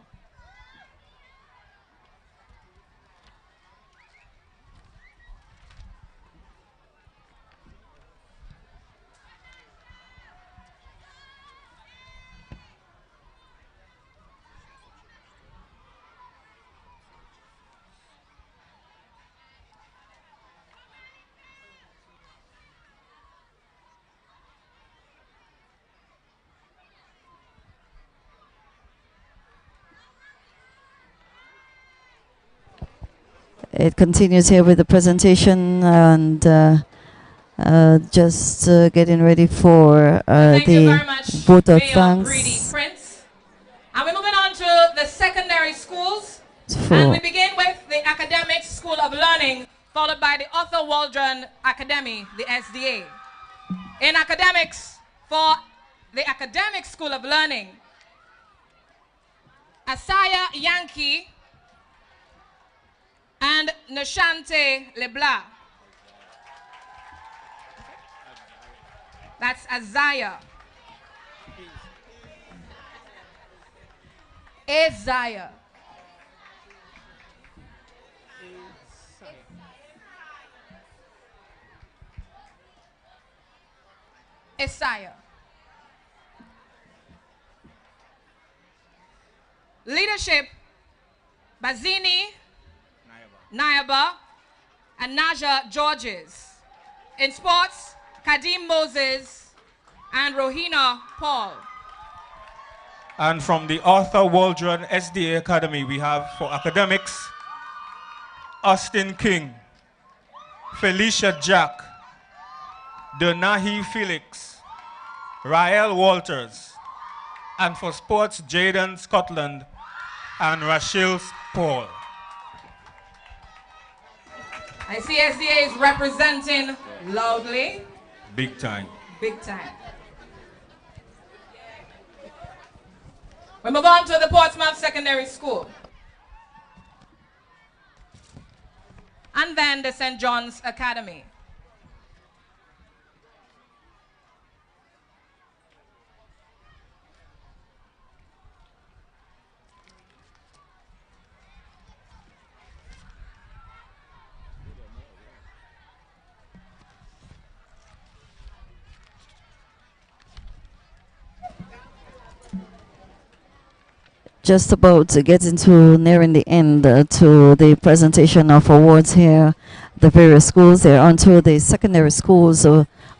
It continues here with the presentation and just getting ready for Thank you the very much, vote of Mayor Brady thanks. Prince. And we're moving on to the secondary schools. And we begin with the Academic School of Learning, followed by the Arthur Waldron Academy, the SDA. In academics, for the Academic School of Learning, Asaya Yankee and Nashante Leblanc. That's Azaya. Isaiah. Isaiah. Leadership, Bazini, Nayaba, and Naja Georges. In sports, Kadim Moses and Rohina Paul. And from the Arthur Waldron SDA Academy, we have for academics, Austin King, Felicia Jack, Donahi Felix, Rael Walters, and for sports, Jaden Scotland and Rachel Paul. I see SDA is representing loudly. Big time. Big time. We move on to the Portsmouth Secondary School. And then the St. John's Academy. Just about to get into nearing the end to the presentation of awards here, the various schools. They're onto the secondary schools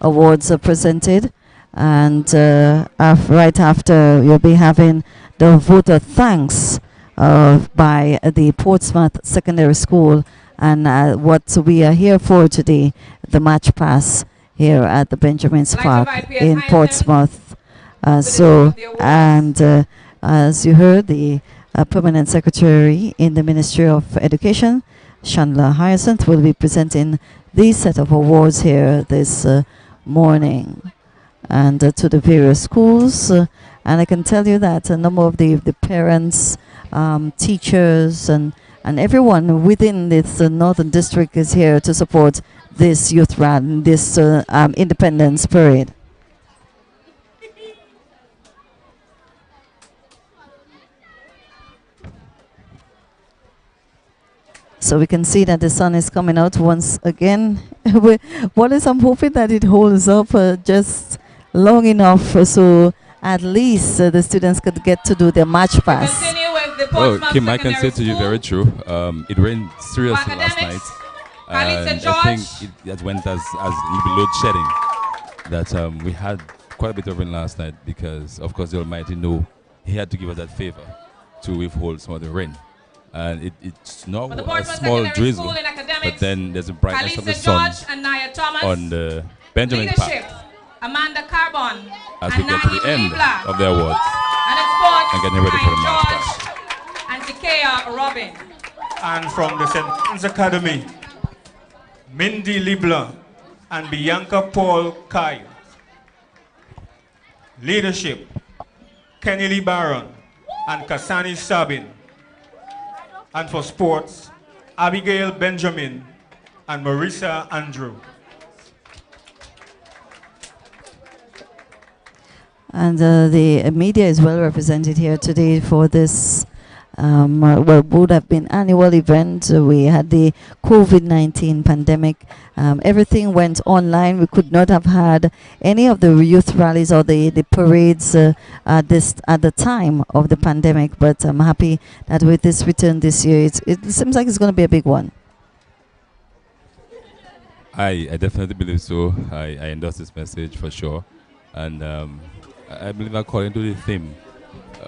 awards are presented, and right after you'll be having the vote of thanks by the Portsmouth Secondary School, and what we are here for today, the match pass here at the Benjamin Park in Portsmouth. As you heard, the Permanent Secretary in the Ministry of Education, Chandler Hyacinth, will be presenting these set of awards here this morning and to the various schools. And I can tell you that a number of the parents, teachers, and everyone within this Northern District is here to support this youth run, this Independence Parade. So we can see that the sun is coming out once again. I'm hoping that it holds up just long enough so at least the students could get to do their march pass. Well, Kim, I can say to you very true. It rained seriously last night. And I think it went as load shedding. That we had quite a bit of rain last night because, of course, the Almighty knew He had to give us that favor to withhold some of the rain. And it's not a small drizzle, but then there's a brightness of the sun on the Benjamin Park Amanda Carbon as we get to the end of the awards. And in sports, And getting ready for the Ryan match. George and Tikea Robin. And from the St. John's Academy, Mindy Libler and Bianca Paul Kai. Leadership, Kenny Lee Barron and Kasani Sabin. And for sports, Abigail Benjamin and Marisa Andrew. And the media is well represented here today for this what would have been annual event. We had the COVID-19 pandemic. Everything went online. We could not have had any of the youth rallies or the parades at the time of the pandemic. But I'm happy that with this return this year, it seems like it's going to be a big one. I definitely believe so. I endorse this message for sure. And I believe according to the theme,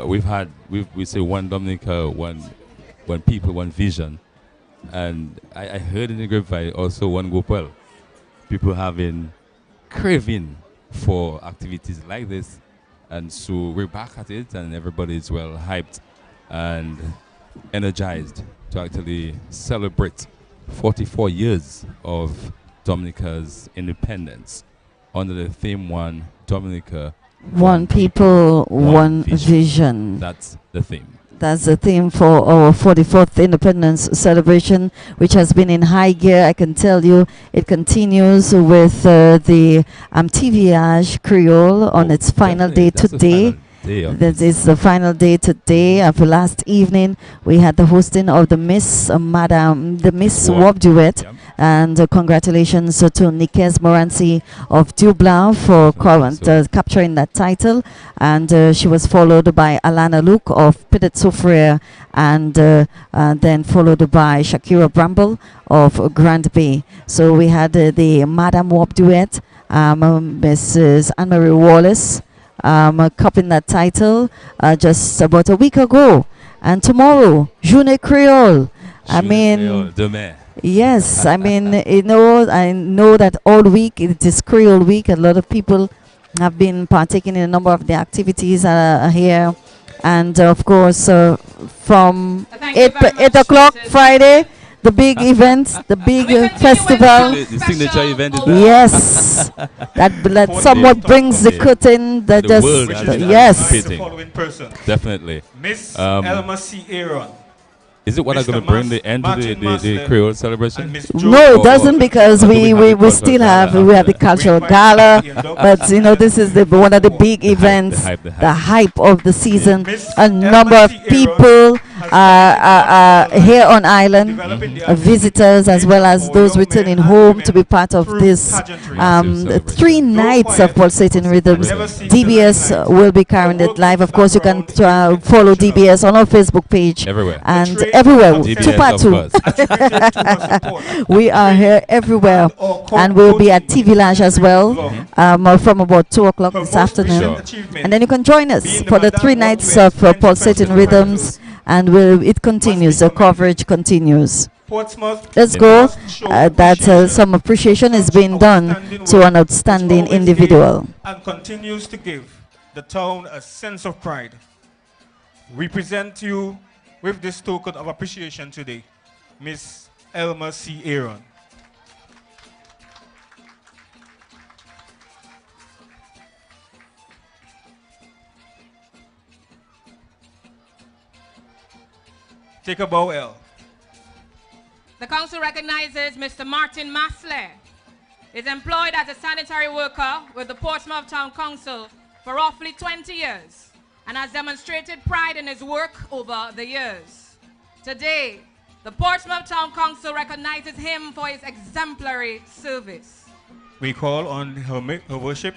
we say one Dominica, one people, one vision. And I heard in the grapevine also one Gopal. People having craving for activities like this. And so we're back at it and everybody is well hyped and energized to actually celebrate 44 years of Dominica's independence under the theme one Dominica, One people, one vision. That's the theme. That's the theme for our 44th Independence celebration, which has been in high gear. I can tell you it continues with the TVH Creole on its final day today. That is the final day today. For last evening, we had the hosting of the Miss Wop Duet. Yep. And congratulations to Nikes Moranci of Dublin for capturing that title. And she was followed by Alana Luke of Petit Soufriere, and then followed by Shakira Bramble of Grand Bay. So we had the Madame Wop Duet, Mrs. Anne-Marie Wallace, cupping that title just about a week ago. And tomorrow, Journée Creole. Demain. Yes, I mean, I know that all week it is Creole week. A lot of people have been partaking in a number of the activities here. And of course, from 8 o'clock Friday, the big event, the big festival. The signature event is Yes, that somewhat brings the curtain. That the just world has been yes. anticipating. The following person, Definitely. Miss Elma C. Aaron. Is it what I'm Mr. going to bring the end to the Maslin Creole celebration? and Miss No, Jo- it doesn't, because do we have the cultural still gala have we have the after? cultural We gala, invite the but you know this is one of the big events, hype. the hype of the season. Miss A Elma number of C. Aaron people are here on island, developing the visitors as well as for those young returning men and home to be women part of through this pageantry. Celebration. 3 nights of pulsating rhythms. Never seen DBS the light. will be carrying it live. Of course, you can follow DBS on our Facebook page Everywhere. and trade everywhere. of DBS, 2 part of 2. course. attributed to her support. We are here everywhere, and we'll be at TV Lounge as well from about 2 o'clock Her this most afternoon. recent Sure. achievement And then you can join us being the for the Madame 3 nights Wop of Duet pulsating 2020 rhythms, and it continues. The coverage continues. Portsmouth Let's go. must show That appreciation some appreciation is being done outstanding to work an outstanding which always individual. gave and continues to give the town a sense of pride. We present you with this token of appreciation today, Miss Elma C. Aaron. Take a bow, El. The council recognizes Mr. Martin Masler. Is employed as a sanitary worker with the Portsmouth Town Council for roughly 20 years and has demonstrated pride in his work over the years. Today, the Portsmouth Town Council recognizes him for his exemplary service. We call on her worship.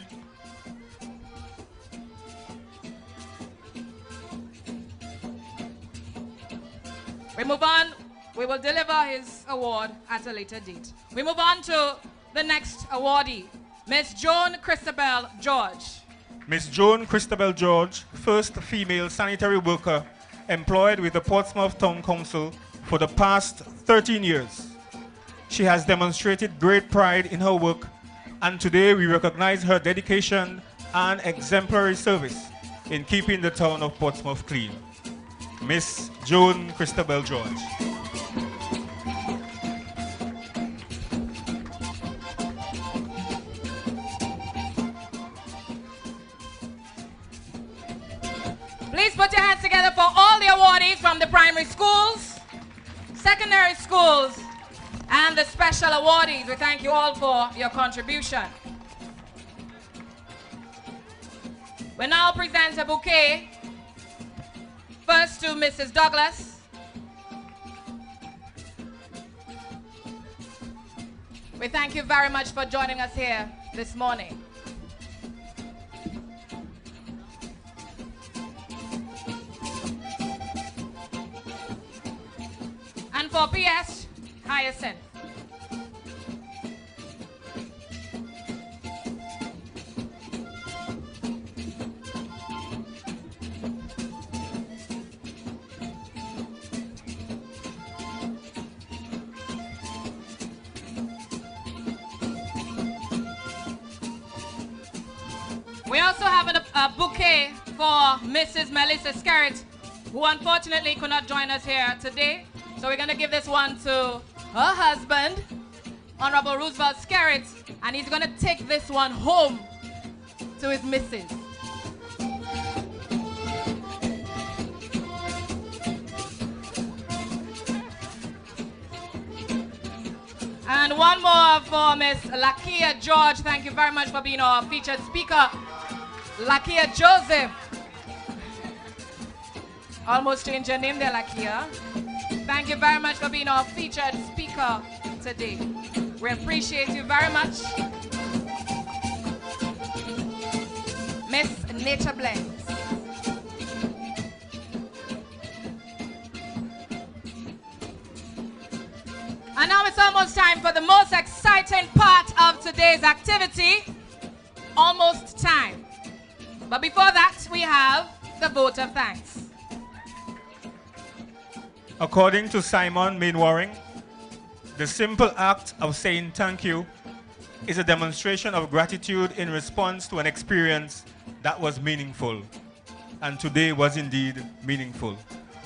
We move on. We will deliver his award at a later date. We move on to the next awardee, Miss Joan Christabel George. Miss Joan Christabel George, first female sanitary worker employed with the Portsmouth Town Council for the past 13 years. She has demonstrated great pride in her work, and today we recognize her dedication and exemplary service in keeping the town of Portsmouth clean. Miss Joan Christabel George. Please put your hands together for all the awardees from the primary schools, secondary schools, and the special awardees. We thank you all for your contribution. We now present a bouquet, first to Mrs. Douglas. We thank you very much for joining us here this morning. And for PS Hyacinth. We also have a bouquet for Mrs. Melissa Skerritt, who unfortunately could not join us here today. So we're going to give this one to her husband, Honorable Roosevelt Skerritt, and he's going to take this one home to his missus. And one more for Miss Lakia George. Thank you very much for being our featured speaker. Lakia Joseph. Almost changed your name there, Lakia. Thank you very much for being our featured speaker today. We appreciate you very much. Miss Nature Blends. And now it's almost time for the most exciting part of today's activity. Almost time. But before that, we have the vote of thanks. According to Simon Mainwaring, the simple act of saying thank you is a demonstration of gratitude in response to an experience that was meaningful. And today was indeed meaningful.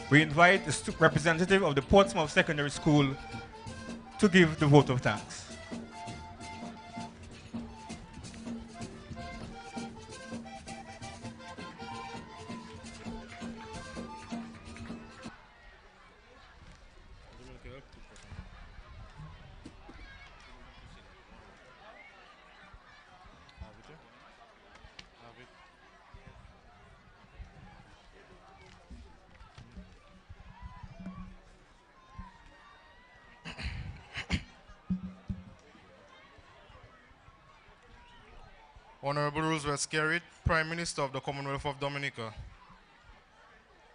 We invite the representative of the Portsmouth Secondary School to give the vote of thanks. Honorable Roosevelt Skerritt, Prime Minister of the Commonwealth of Dominica.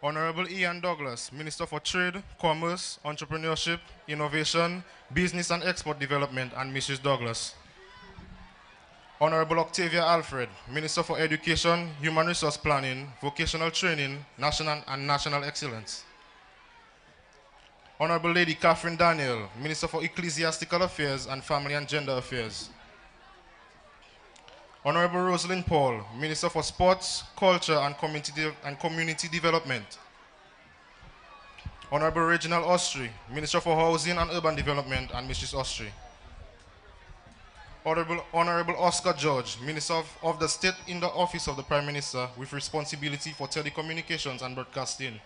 Honorable Ian Douglas, Minister for Trade, Commerce, Entrepreneurship, Innovation, Business and Export Development, and Mrs. Douglas. Honorable Octavia Alfred, Minister for Education, Human Resource Planning, Vocational Training, National Excellence. Honorable Lady Catherine Daniel, Minister for Ecclesiastical Affairs and Family and Gender Affairs. Honorable Rosalind Paul, Minister for Sports, Culture and Community Development. Honorable Reginald Austri, Minister for Housing and Urban Development, and Mrs. Austri. Honorable Oscar George, Minister of the State in the Office of the Prime Minister with responsibility for telecommunications and broadcasting.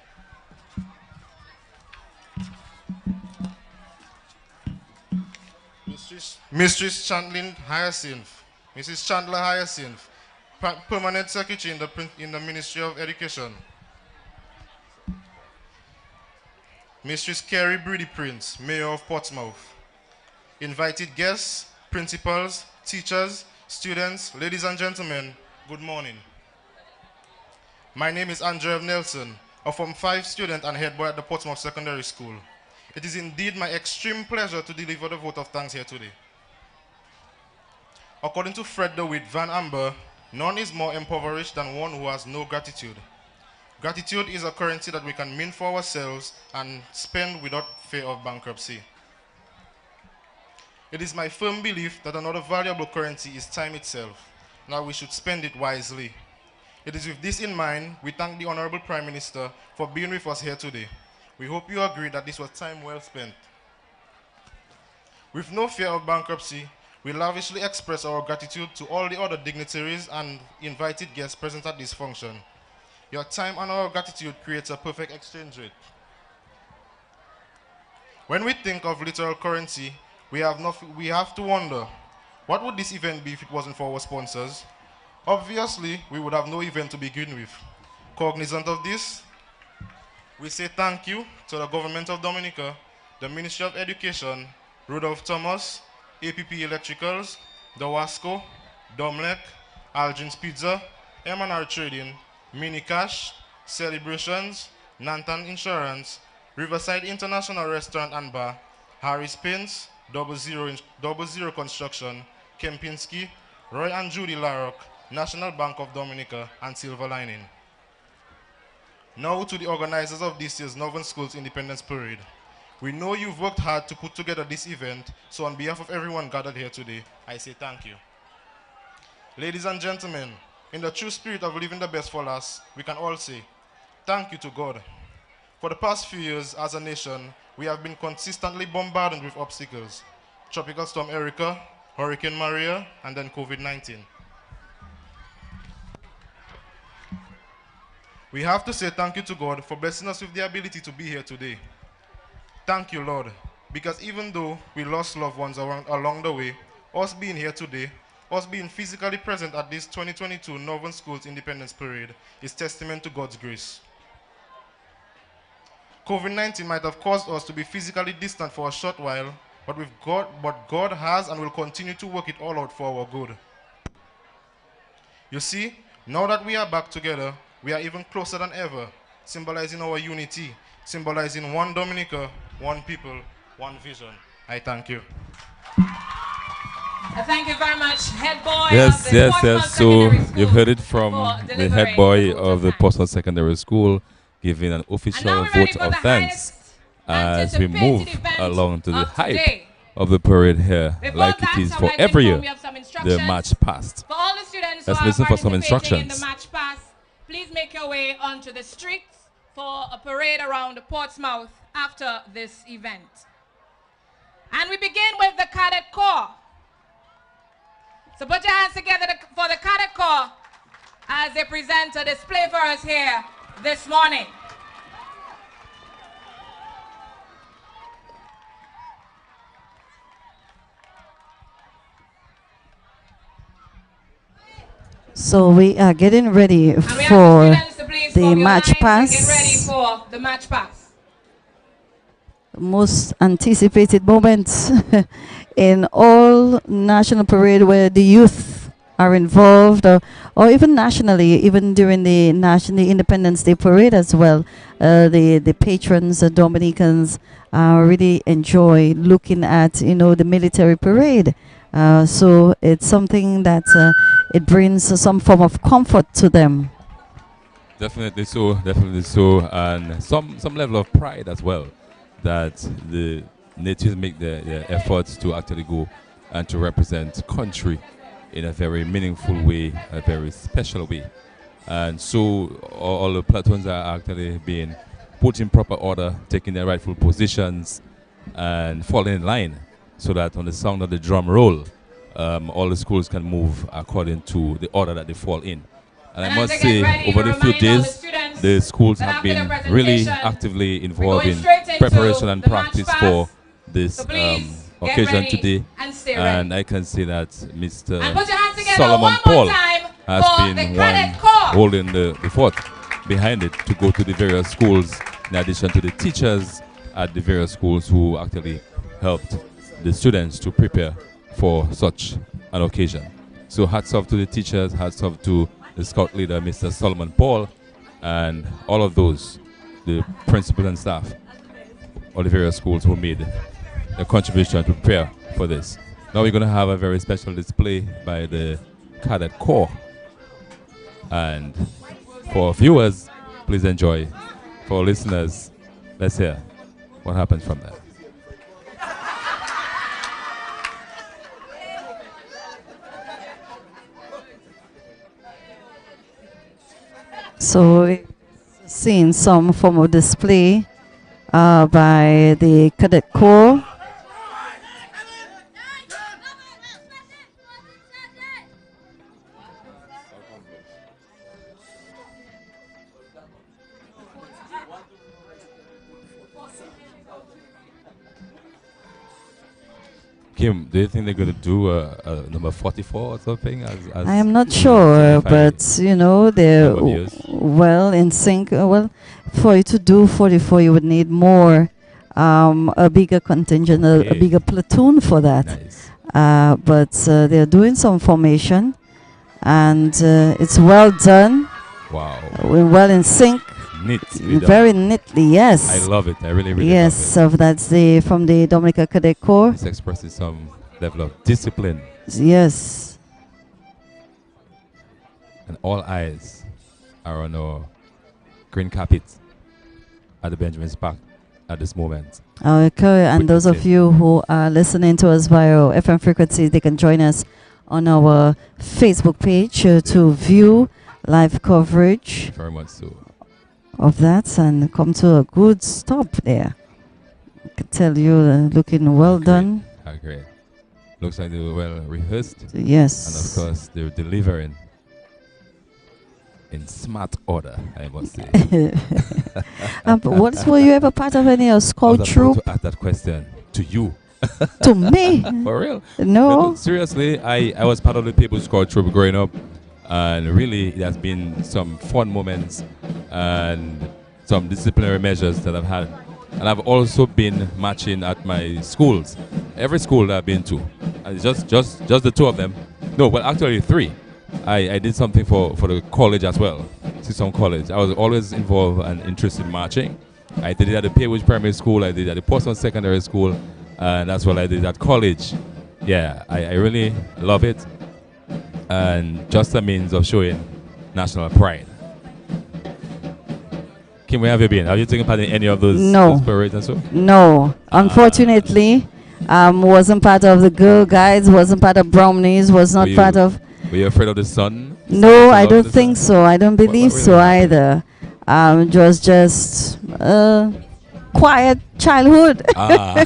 Mistress Chandlin Hyacinth, Mrs. Chandler Hyacinth, Permanent Secretary in the Ministry of Education. Mistress Carrie Brady Prince, Mayor of Portsmouth. Invited guests, principals, teachers, students, ladies and gentlemen, good morning. My name is Andrew Nelson, a Form 5 student and head boy at the Portsmouth Secondary School. It is indeed my extreme pleasure to deliver the vote of thanks here today. According to Fred DeWitt Van Amber, none is more impoverished than one who has no gratitude. Gratitude is a currency that we can mint for ourselves and spend without fear of bankruptcy. It is my firm belief that another valuable currency is time itself. Now we should spend it wisely. It is with this in mind, we thank the Honorable Prime Minister for being with us here today. We hope you agree that this was time well spent. With no fear of bankruptcy, we lavishly express our gratitude to all the other dignitaries and invited guests present at this function. Your time and our gratitude creates a perfect exchange rate. When we think of literal currency, we have to wonder, what would this event be if it wasn't for our sponsors? Obviously, we would have no event to begin with. Cognizant of this, we say thank you to the Government of Dominica, the Ministry of Education, Rudolph Thomas, APP Electricals, the Wasco, Domlec, Algin's Pizza, M&R Trading, Mini Cash, Celebrations, Nantan Insurance, Riverside International Restaurant and Bar, Harris Paints, Double Zero Construction, Kempinski, Roy and Judy Larrock, National Bank of Dominica, and Silver Lining. Now to the organizers of this year's Northern Schools Independence Parade. We know you've worked hard to put together this event, so on behalf of everyone gathered here today, I say thank you. Ladies and gentlemen, in the true spirit of living the best for last, we can all say, thank you to God. For the past few years, as a nation, we have been consistently bombarded with obstacles. Tropical Storm Erica, Hurricane Maria, and then COVID-19. We have to say thank you to God for blessing us with the ability to be here today. Thank you, Lord, because even though we lost loved ones along the way, us being here today, us being physically present at this 2022 Northern Schools Independence Parade is testament to God's grace. COVID-19 might have caused us to be physically distant for a short while, but God has and will continue to work it all out for our good. You see, now that we are back together, we are even closer than ever, symbolizing our unity, symbolizing one Dominica, one people, one vision. I thank you. Thank you very much, head boy. Yes, of the yes, Portsmouth yes. So Secondary School you've heard it from for the delivering head boy the vote of the thanks. Portsmouth Secondary School, giving an And now official we're ready vote for of the thanks highest as we move anticipated event along to the of hype today. of the parade here, Before like that, it is I'd for like to every inform year, you of some the instructions. march past. For all the students Let's who listen are for some participating in the instructions. March Pass, please make your way onto the streets for a parade around Portsmouth after this event. And we begin with the Cadet Corps. So put your hands together for the Cadet Corps as they present a display for us here this morning. So we are getting ready And we for ask the students to please the form your March lines and get ready Pass. for the March Pass. Most anticipated moment in all national parade where the youth are involved, or even nationally, even during the National Independence Day parade as well. The patrons, the Dominicans, really enjoy looking at the military parade. So it's something that it brings some form of comfort to them. Definitely so, and some level of pride as well, that the natives make the efforts to actually go and to represent country in a very meaningful way, a very special way. And so all the platoons are actually being put in proper order, taking their rightful positions and falling in line, so that on the sound of the drum roll, all the schools can move according to the order that they fall in. And I must say, over the few days, the schools have been really actively involved in preparation and practice for this occasion today. And I can say that Mr. Solomon Paul has been one holding the fort behind it to go to the various schools, in addition to the teachers at the various schools who actually helped the students to prepare for such an occasion. So hats off to the teachers, hats off to the scout leader, Mr. Solomon Paul, and all of those, the principals and staff of the various schools who made a contribution to prepare for this. Now we're going to have a very special display by the Cadet Corps. And for viewers, please enjoy. For listeners, let's hear what happens from there. So we've seen some form of display by the Cadet Corps. Kim, do you think they're going to do number 44 or something? I am not sure, but you know, they're Number of years. well in sync. Well, for you to do 44, you would need more, a bigger contingent, a Okay. bigger platoon for that. Nice. But they're doing some formation, and it's well done, Wow. well in sync, Neatly done. very neatly. Yes. I love it. I really, really yes, love so that's the from the Dominica Cadet Corps. it. This expresses some level of discipline, Yes. and all eyes are on our green carpet at the Benjamin Park at this moment. Okay, and With those the of kid. you who are listening to us via our FM frequency, they can join us on our Facebook page to view live coverage Very much so. of that and come to a good stop there. I can tell you, looking well done. Great. Looks like they were well rehearsed. Yes. And of course, they're delivering in smart order, I must say. Were you ever part of any I was scout about troop? to ask that question to you. To me? For real? No. Seriously, I was part of the People's Scout troop growing up, and really it has been some fun moments and some disciplinary measures that I've had. And I've also been marching at my schools, every school that I've been to, and it's just the two of them. No, well, actually three. I did something for the college as well, Sisson College. I was always involved and interested in marching. I did it at the Paywood Primary School, I did it at the Portsmouth Secondary School, and that's what I did at college. Yeah, I really love it, and just a means of showing national pride. Kim, where have you been? Have you taken part in any of those, No. those parades and so? No, unfortunately, wasn't part of the Girl Guides, wasn't part of Brownies, was not Were you- part of. Were you afraid of the sun? No, I Love don't the think sun? so. I don't believe what so really either. It was just quiet childhood. Ah.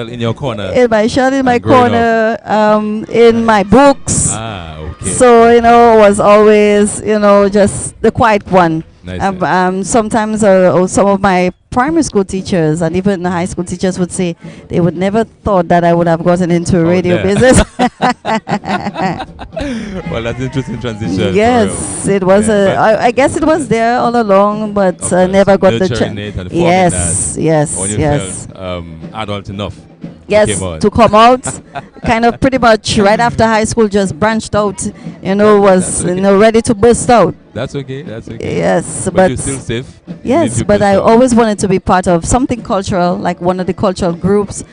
In your corner. In my shell, in my and growing corner, in my books. Ah, okay. So, you know, was always, you know, just the quiet one. Nice, Sometimes some of my primary school teachers and even the high school teachers would say they would never thought that I would have gotten into radio there. business. Well, that's an interesting transition. for Yes, real. it was. Yeah, but I guess it was there all along, but of course, never got the nurturing chance. it and forming Yes, that. yes, When you yes. felt adult enough. Yes, came on. to come out, kind of pretty much right after high school, just branched out. You know, was That's okay. ready to burst out. That's okay. That's okay. Yes, but but you're still safe. even if yes, you but burst I out. always wanted to be part of something cultural, like one of the cultural groups.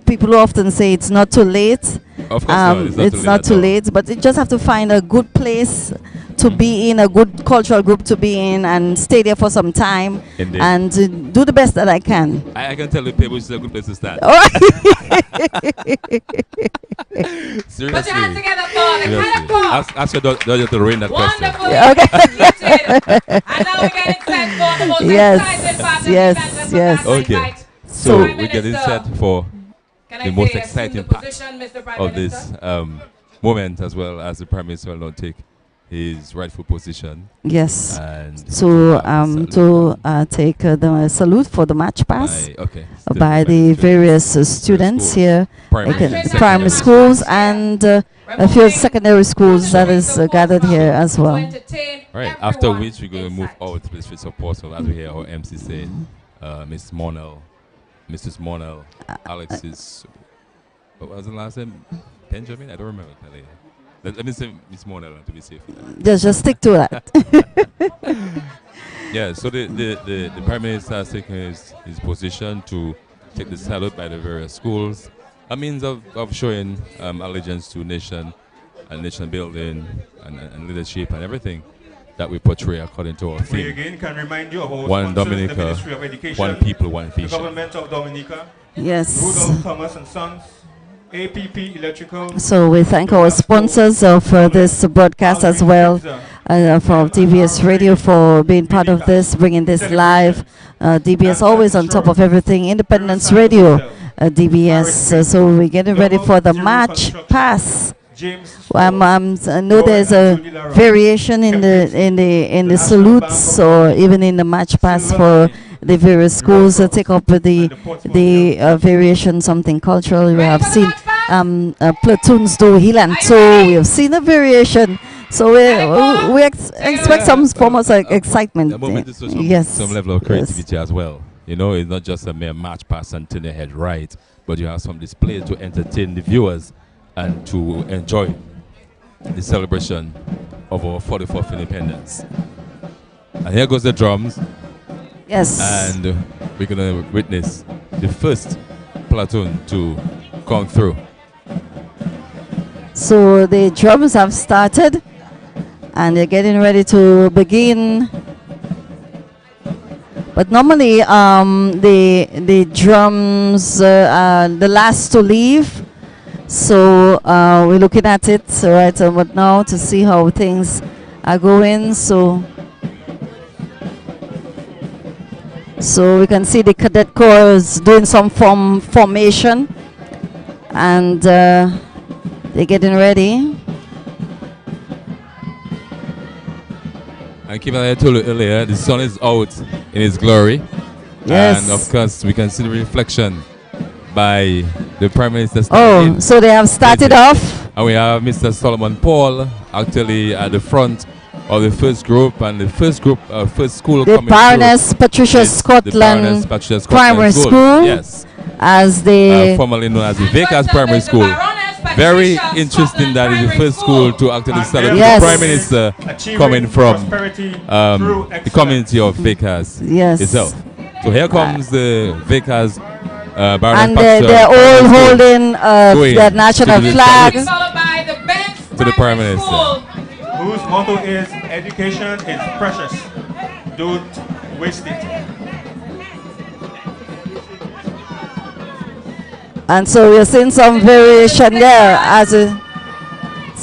People who often say it's not too late. Of course not. It's not too late at all. but you just have to find a good place to be in, a good cultural group to be in, and stay there for some time, Indeed. and do the best that I can. I can tell you, people, it's a good place to start. All right. Seriously. Put your hands together for the Cadet Corps. Ask your daughter to read that question. Wonderfully executed. And now we're getting set for the most Yes, exciting part of yes, the event. Let's yes. put that Okay. right. So Prime we're getting Minister, set for can I the most say, assume exciting the part position, Mr. Prime of Minister? this moment, as well as the Prime Minister will now take his rightful position. Yes. And To take the salute for the march pass by the various students here, Primary and primary schools and a few secondary schools that is gathered here as well. Right. After which we're going to move out to the streets of Portsmouth, as we hear our MC say, Miss Monel, Mrs. Monel, Alexis. What was the last name? Benjamin? I don't remember. Let me say Miss Monel to be safe. Just stick to that. Yeah, so the Prime Minister has taken his position to take the salute by the various schools, a means of showing allegiance to nation and nation building and leadership and everything that we portray according to our We theme. again can remind you of our One sponsors, the Dominica, Ministry of Education, one people, one the vision. Government of Dominica, Yes. Rudolph Thomas and Sons, APP Electrical. So we thank our sponsors of this broadcast as well, from DBS Radio for being part of this, bringing this live. DBS always on top of everything. Independence Radio, DBS. So we're getting ready for the March Pass. I know there's a variation in the salutes, or even in the March Pass for the various schools that take up the variation, something cultural. We have seen platoons do heel and toe. We have seen a variation. So we expect some form of excitement. The moment is some level of creativity as well. You know, it's not just a mere March Pass and turn your head right, but you have some display to entertain the viewers and to enjoy the celebration of our 44th independence. And here goes the drums. Yes. And we're going to witness the first platoon to come through. So the drums have started and they're getting ready to begin. But normally the drums are the last to leave. So we're looking at it right about now to see how things are going. So we can see the cadet corps is doing some formation, and they're getting ready. And keep I told you earlier, the sun is out in its glory. Yes. And of course, we can see the reflection by the Prime Minister. Oh, so they have started off. And we have Mr. Solomon Paul actually at the front of the first group, and the first group, first school the coming Baroness through. Patricia Yes, Scotland, the Baroness Patricia Scotland Primary School. Yes. As the formerly known as the Vickers Primary School. Very interesting that is the first school to actually celebrate Yes. the Prime Minister coming from the community of Vickers itself. So here comes the Vickers Baroness and Patricia they're all Primary School holding the national to the flag. to the Prime Minister. Whose motto is education is precious. Don't waste it. And so we're seeing some variation there as so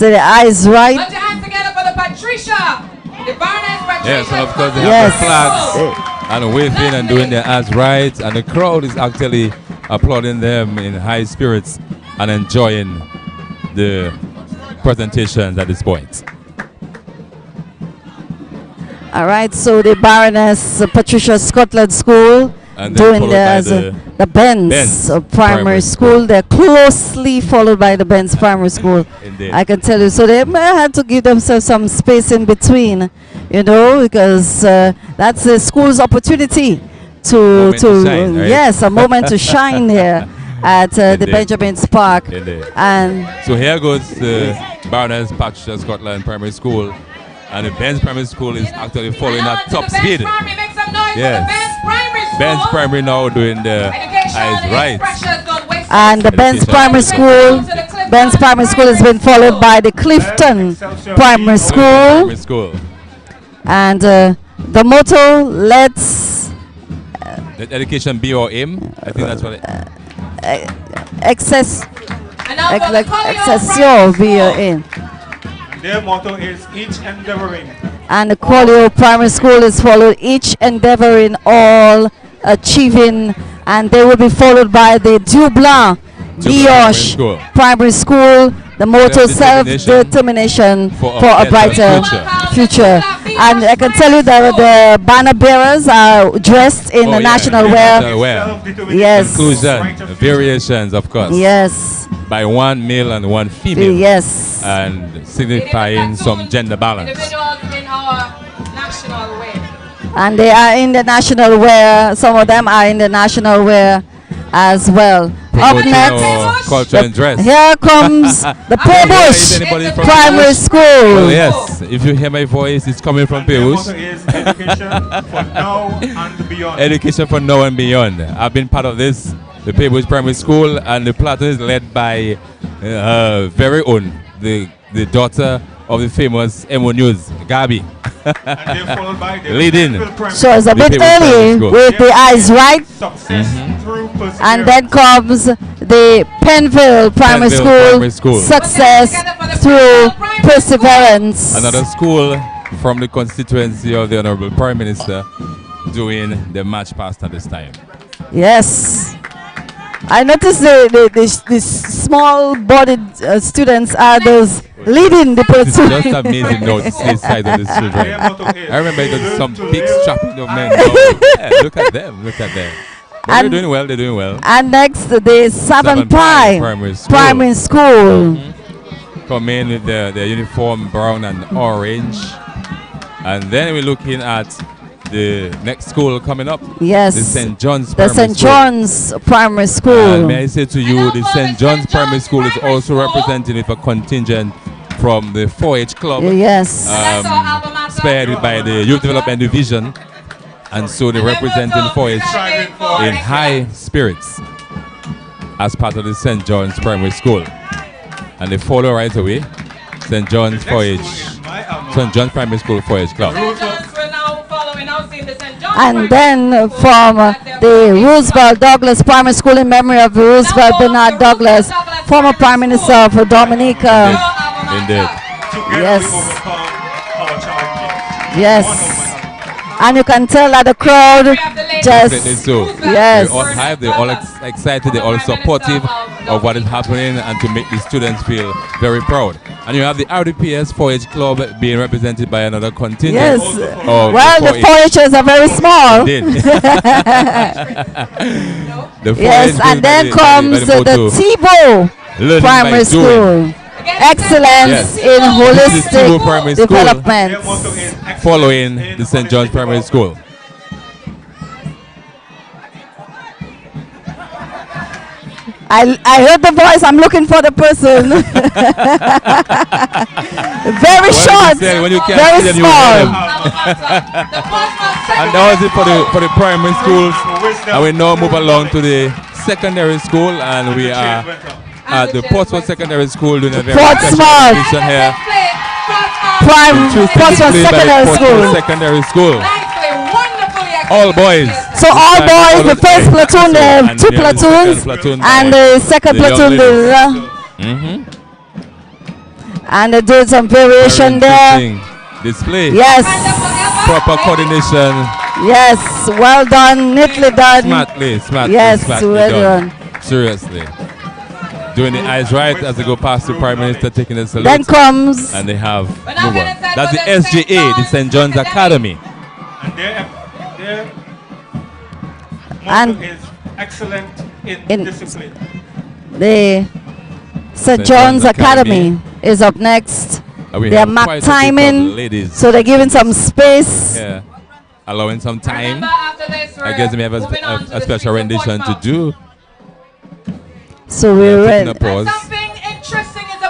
the eyes right. Put your hands together for the Patricia. The Baroness Patricia. Yes, and of course they have the flags and waving and doing their hands right, and the crowd is actually applauding them in high spirits and enjoying the presentations at this point. All right, so the Baroness Patricia Scotland School And then doing followed by the Benz Primary School. They're closely followed by the Benz Primary School. Indeed. I can tell you. So they may have to give themselves some space in between, you know, because that's the school's opportunity to shine, right? yes, a moment to shine here at the Indeed. Benjamin Park. Indeed. And so here goes the Baroness Patricia Scotland Primary School, and the Benz Primary School is actually following at top speed. Yes. Benz Primary now doing the eyes right. And the Benz Primary School, has been followed by the Clifton Primary School. And the motto, let's Let education be our aim. I think that's what it Excessio be your aim. Their motto is each endeavoring. And the Collier Primary School is followed, each endeavoring, all achieving, and they will be followed by the Dublin Dioche Primary School. The motto, self-determination for a brighter future. And I can tell you that the banner bearers are dressed in the national wear. Yes. Inclusion, variations, of course. Yes. By one male and one female. Yes. And signifying some gender balance. Individuals in our national wear. And they are in the national wear. Some of them are in the national wear as well. Up next, culture and dress. Here comes the Pebush Primary School. Oh yes, if you hear my voice, it's coming from Pebush. Education for now and beyond. Education for now and beyond. I've been part of this, the Pebush Primary School, and the platoon is led by her very own, the daughter of the famous MO News, Gabi. Leading. So it's a bit early with the eyes right. And then comes the Penville Primary School success through perseverance. Another school from the constituency of the Honorable Prime Minister doing the match past at this time. Yes. I noticed the small-bodied students are those leading the It's platoon. just amazing now to see the size of the children. I remember it was some big strapping of men. Yeah, look at them, look at them. But they're doing well, they're doing well. And next, the Savon Pie Primary School. Come in with the uniform brown and orange. And then we're looking at the next school coming up. Yes. The St. John's The Primary St. School. John's Primary School. And may I say to you, the St. John's Primary School is also represented with a contingent from the 4-H Club. Yes. Spearheaded by the Youth Development Division. And so they're representing 4-H in high spirits as part of the St. John's Primary School. And they follow right away St. John's 4-H, St. John's Primary School 4-H Club. And then from the Roosevelt Douglas Primary School in memory of Roosevelt Bernard Douglas, former Prime Minister of Dominica. Indeed. Yes. Yes. And you can tell that the crowd just, Definitely so. yes. They're all hyped, they're all excited, they're all supportive of what is happening and to make the students feel very proud. And you have the RDPS 4-H Club being represented by another contingent. Yes. Of Well, the 4-H's are very small. Indeed. The 4-H Yes, and then comes the Tebow Learning Primary by School. doing. Excellence Yes. in This is Tebow Primary holistic School. development. Following the St. John's Primary School. I heard the voice. I'm looking for the person. Very short, When you can't very see them, you small. hear them. And that was it for the primary schools. And we now move along to the secondary school, and we are at the Portsmouth Secondary School doing a very special Portsmouth. exhibition here. Portsmouth Secondary School. Secondary School. All boys. So all boys, the first platoon, they have two platoons, and the second platoon, and they do some variation there. Display. Yes. Proper coordination. Yes, well done, neatly done. Smartly. Yes, smartly well done. done. Seriously. Doing the eyes right as they go past the Prime Minister, taking the salute. Then comes. And they have move on. That's the SJA, the St. John's Academy. And their And motto is excellent in discipline. The St. John's Academy is up next. We They are have mark quite a bit of timing, ladies. so they're giving some space. Yeah. Allowing some time. I guess we have a special rendition to do. So we're Taking ready. a pause.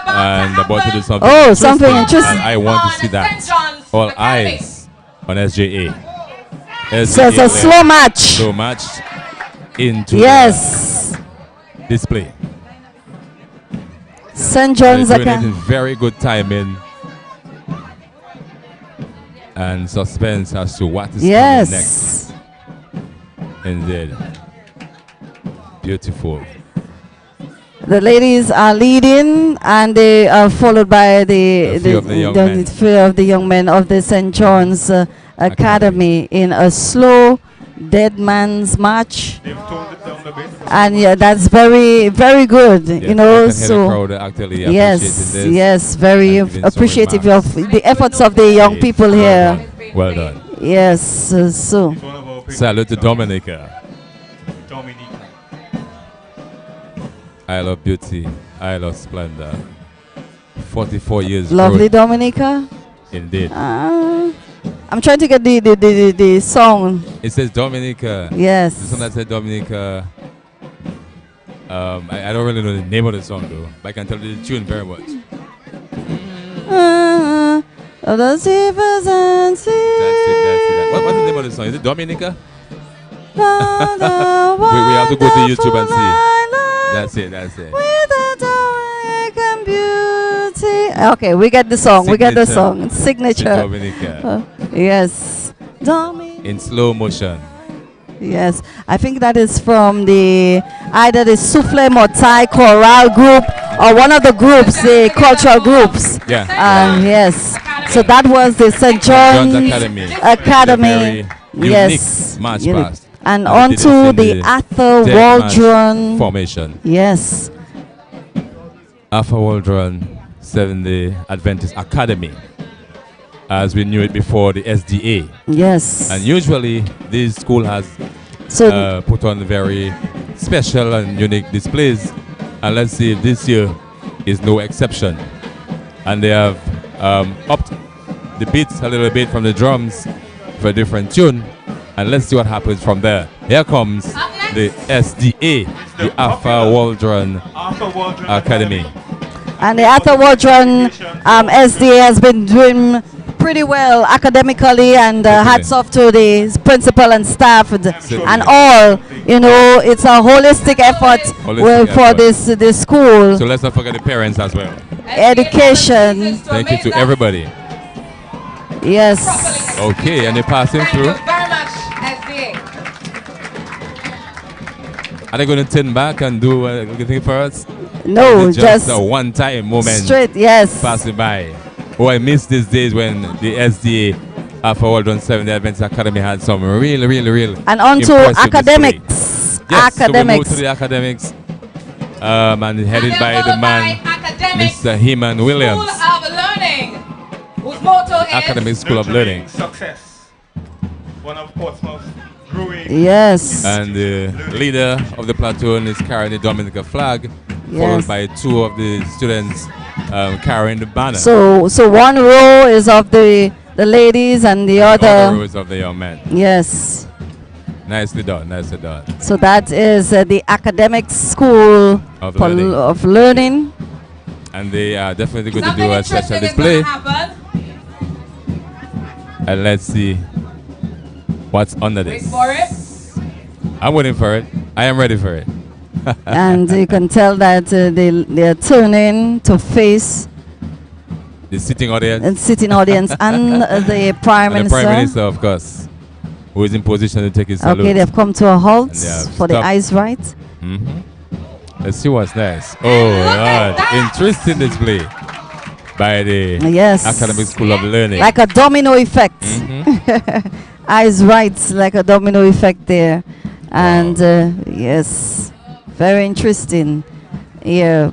And about to do something Oh, something interesting. And I want to see that. All eyes on SJA. So it's a slow match. Slow match into Yes. the display. St. John's They're doing it in Academy. very good timing. And suspense as to what is Yes. coming next. Indeed. Beautiful. The ladies are leading, and they are followed by A few of the young men. few of the young men of the St. John's Academy in a slow dead man's march. They've toned it down a bit. And yeah, that's very, very good. Yes, you know, I can hear the so crowd actually yes, appreciating this yes, very and giving some appreciative remarks. of the efforts of the young people here. Well done. Yes, so It's one of our Salute to Dominica. Dominica. I love beauty. I love splendor. 44 years lovely growth. Dominica. Indeed. I'm trying to get the song. It says Dominica. Yes. The song that said Dominica. I don't really know the name of the song though, but I can tell you the tune very much. Of the rivers and seas. That's it. What's the name of the song? Is it Dominica? we have to go to YouTube and see. That's it. With a Dominican beauty. Okay, we get the song. We get the song. Signature. Dominica. Yes. Dominica. In slow motion. Yes, I think that is from the either the Souffle Motai Choral group or one of the groups, the cultural groups. Yeah. Yes. So that was the St. John's Academy. Academy. Very Yes. unique march Unique. past. And They did onto this in the Arthur Dead March Waldron formation. Yes. Arthur Waldron 7th-day Adventist Academy, as we knew it before the SDA. Yes. And usually this school has So put on very special and unique displays, and let's see if this year is no exception. And they have upped the beats a little bit from the drums for a different tune, and let's see what happens from there. Here comes the SDA, the Arthur Waldron Academy. And the Arthur Waldron SDA has been doing pretty well academically, and hats off to the principal and staff and all. You know, it's a holistic effort for this school. So let's not forget the parents as well. Education. Thank you to everybody. Yes. Okay, and they're passing through. Very much, SDA. Are they going to turn back and do anything for us? No, Or is it just a one-time moment. straight, yes. Passing by. Oh, I miss these days when the SDA Arthur Waldron 7th Adventist Academy had some real And on to impressive academics. display. Yes, so we move to the academics. And headed by the man, Mr. Heman Williams. School of Learning, whose motto is Academic School of Learning. Success. One of Portsmouth's growing. Yes. And the leader of the platoon is carrying the Dominica flag, Yes. followed by two of the students carrying the banner. So one row is of the ladies and the other rows of the young men. Yes. Nicely done, nicely done. So that is the academic school Of learning. of learning. And they are definitely going to something do a special interesting is going display. to happen. And let's see what's under Wait this. for it. I'm waiting for it. I am ready for it. And you can tell that they're turning to face The sitting audience. and sitting audience and the Prime And the Minister. Prime Minister, of course, who is in position to take his salute. Okay, they've come to a halt And they have for the stopped. eyes right. Let's see what's next. Oh, Lord. Interesting display by the Yes. Academic School of Learning. Like a domino effect. Eyes right, like a domino effect there. And yes, very interesting. Yeah.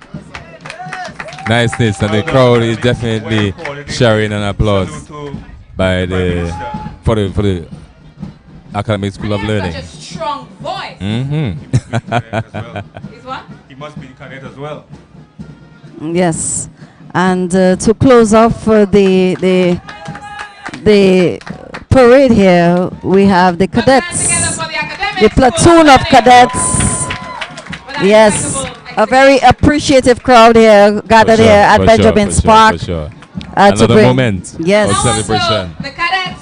Niceness, and the crowd is definitely sharing an applause by for the Academic School of Learning. Such a strong voice. Is what? He must be cadet as well. Yes. And to close off the parade here, we have the cadets, the platoon of cadets. Yes, a very appreciative crowd here gathered here at Benjamin's Park. For sure. to Another bring- moment Yes. of celebration. The cadets.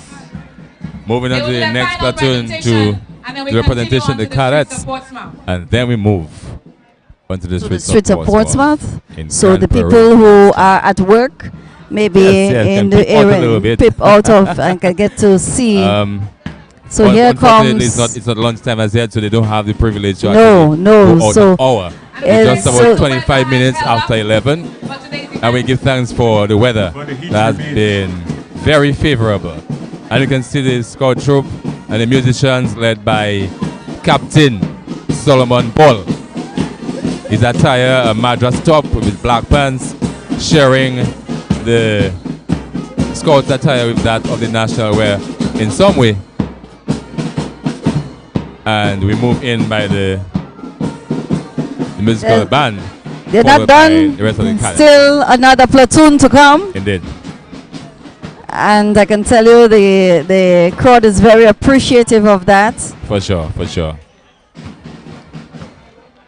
Moving on to They will the do next their final platoon to presentation, and then we the representation continue of the on to the streets cadets, of Portsmouth. and then we move onto the To the streets, streets of Portsmouth. in So Grand the people Parade. who are at work, maybe Yes, yes, in can the peep out a little area, bit. peep out of and can get to see. So here unfortunately, comes. it's not lunchtime as yet, so they don't have the privilege to No, actually no, go out so an hour. it's It's just so- about 25 minutes after 11, and we give thanks for the weather that has been very favorable. And you can see the scout troop and the musicians led by Captain Solomon Paul. His attire, a madras top with his black pants, sharing the scout attire with that of the national wear in some way. And we move in by the musical band. They're not followed by done. The rest of the cadets. Still another platoon to come. Indeed. And I can tell you the crowd is very appreciative of that. For sure, for sure.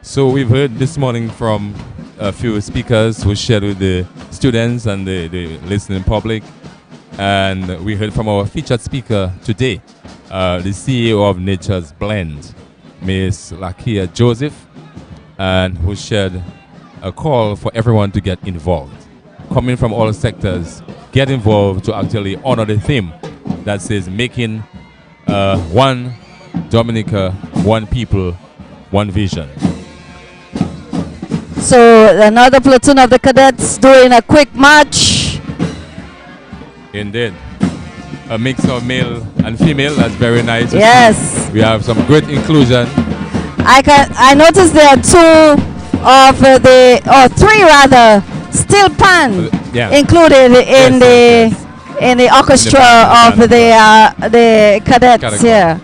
So we've heard this morning from a few speakers who shared with the students and the listening public. And we heard from our featured speaker today, the CEO of Nature's Blend, Miss Lakia Joseph, and who shared a call for everyone to get involved. Coming from all sectors, get involved to actually honor the theme that says making one Dominica, one people, one vision. So another platoon of the cadets doing a quick march. Indeed. A mix of male and female. That's very nice. Yes. We have some great inclusion. I noticed there are three rather, steel pan included in the orchestra of the cadets here.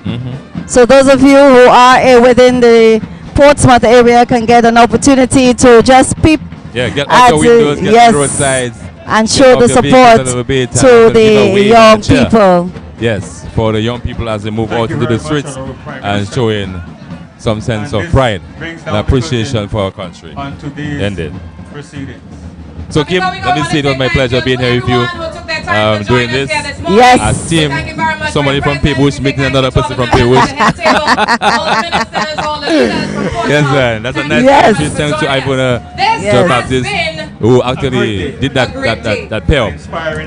So those of you who are within the Portsmouth area can get an opportunity to just peep get out the windows, get the roadsides, and show the support to the young people. Yes, for the young people as they move out into the streets and showing some sense of pride and appreciation for our country. Indeed. So Kim, let me say it was my pleasure being here with you, doing this. Yes. As team, somebody from Paybush meeting another person from Paybush. Yes, sir. That's a nice thanks to Ivona Baptist, who actually did that pair up.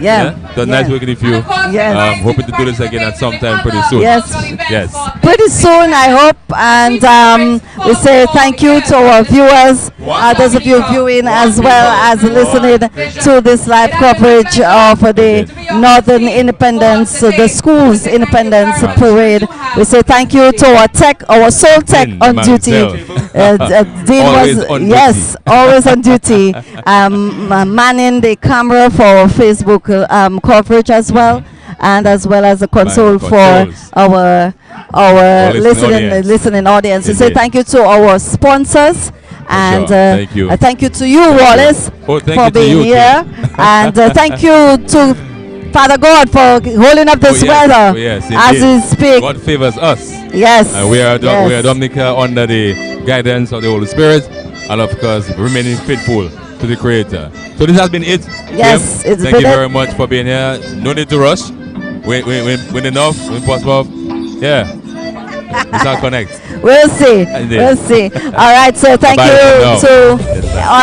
Yeah. So nice working with you. Yes. Hoping to do this again at some time pretty soon. Yes. Yes. Pretty soon, I hope. And we say thank you to our viewers, those of you viewing as well as listening to this live coverage of the Northern Independence, the school's Independence Parade. We say thank you to our soul tech on duty. Dean always was on duty. Yes, always on duty, manning the camera for Facebook coverage as well, and as well as the console for our listening audience. We say thank you to our sponsors. And thank you. Thank you to you, Wallace, for being here. And thank you to Father God for holding up this weather as we speak. God favors us. Yes. We are Dominica under the guidance of the Holy Spirit, and of course remaining faithful to the Creator. So this has been it. Yes, Kim. Thank you very much for being here. No need to rush. When enough, when possible. Yeah. It's not connect. We'll see. We'll see. All right. So thank you to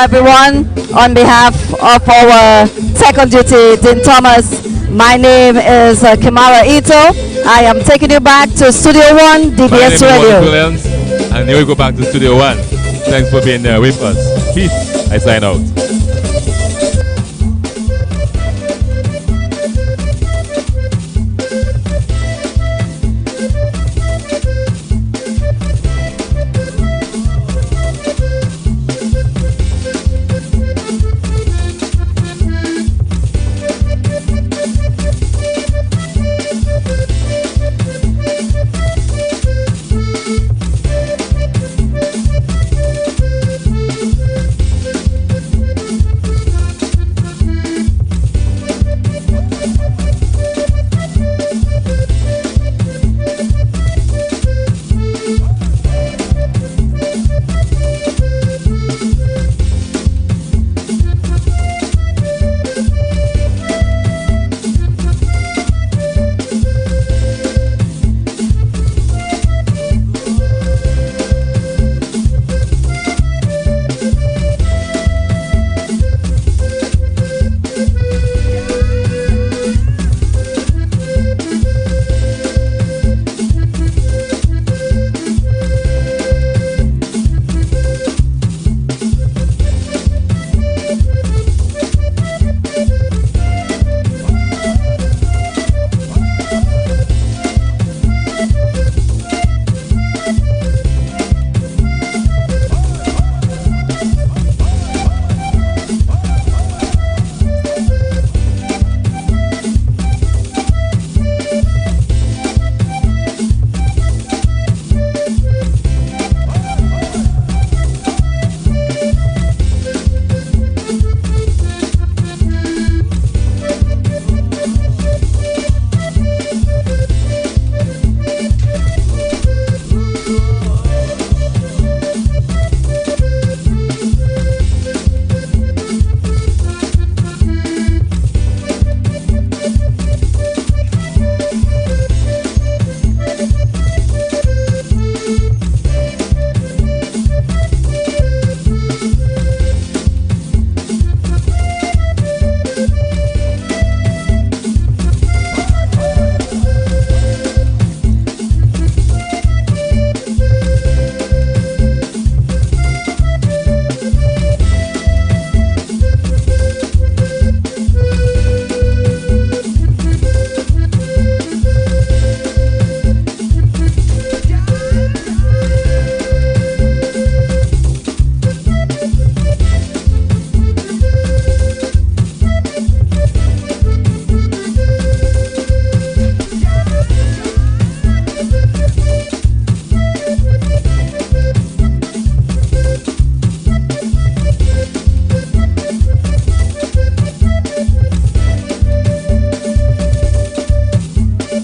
everyone on behalf of our tech on duty, Dean Thomas. My name is Kimara Ito. I am taking you back to Studio 1, DBS Radio. And here we go back to Studio 1. Thanks for being there with us. Peace. I sign out.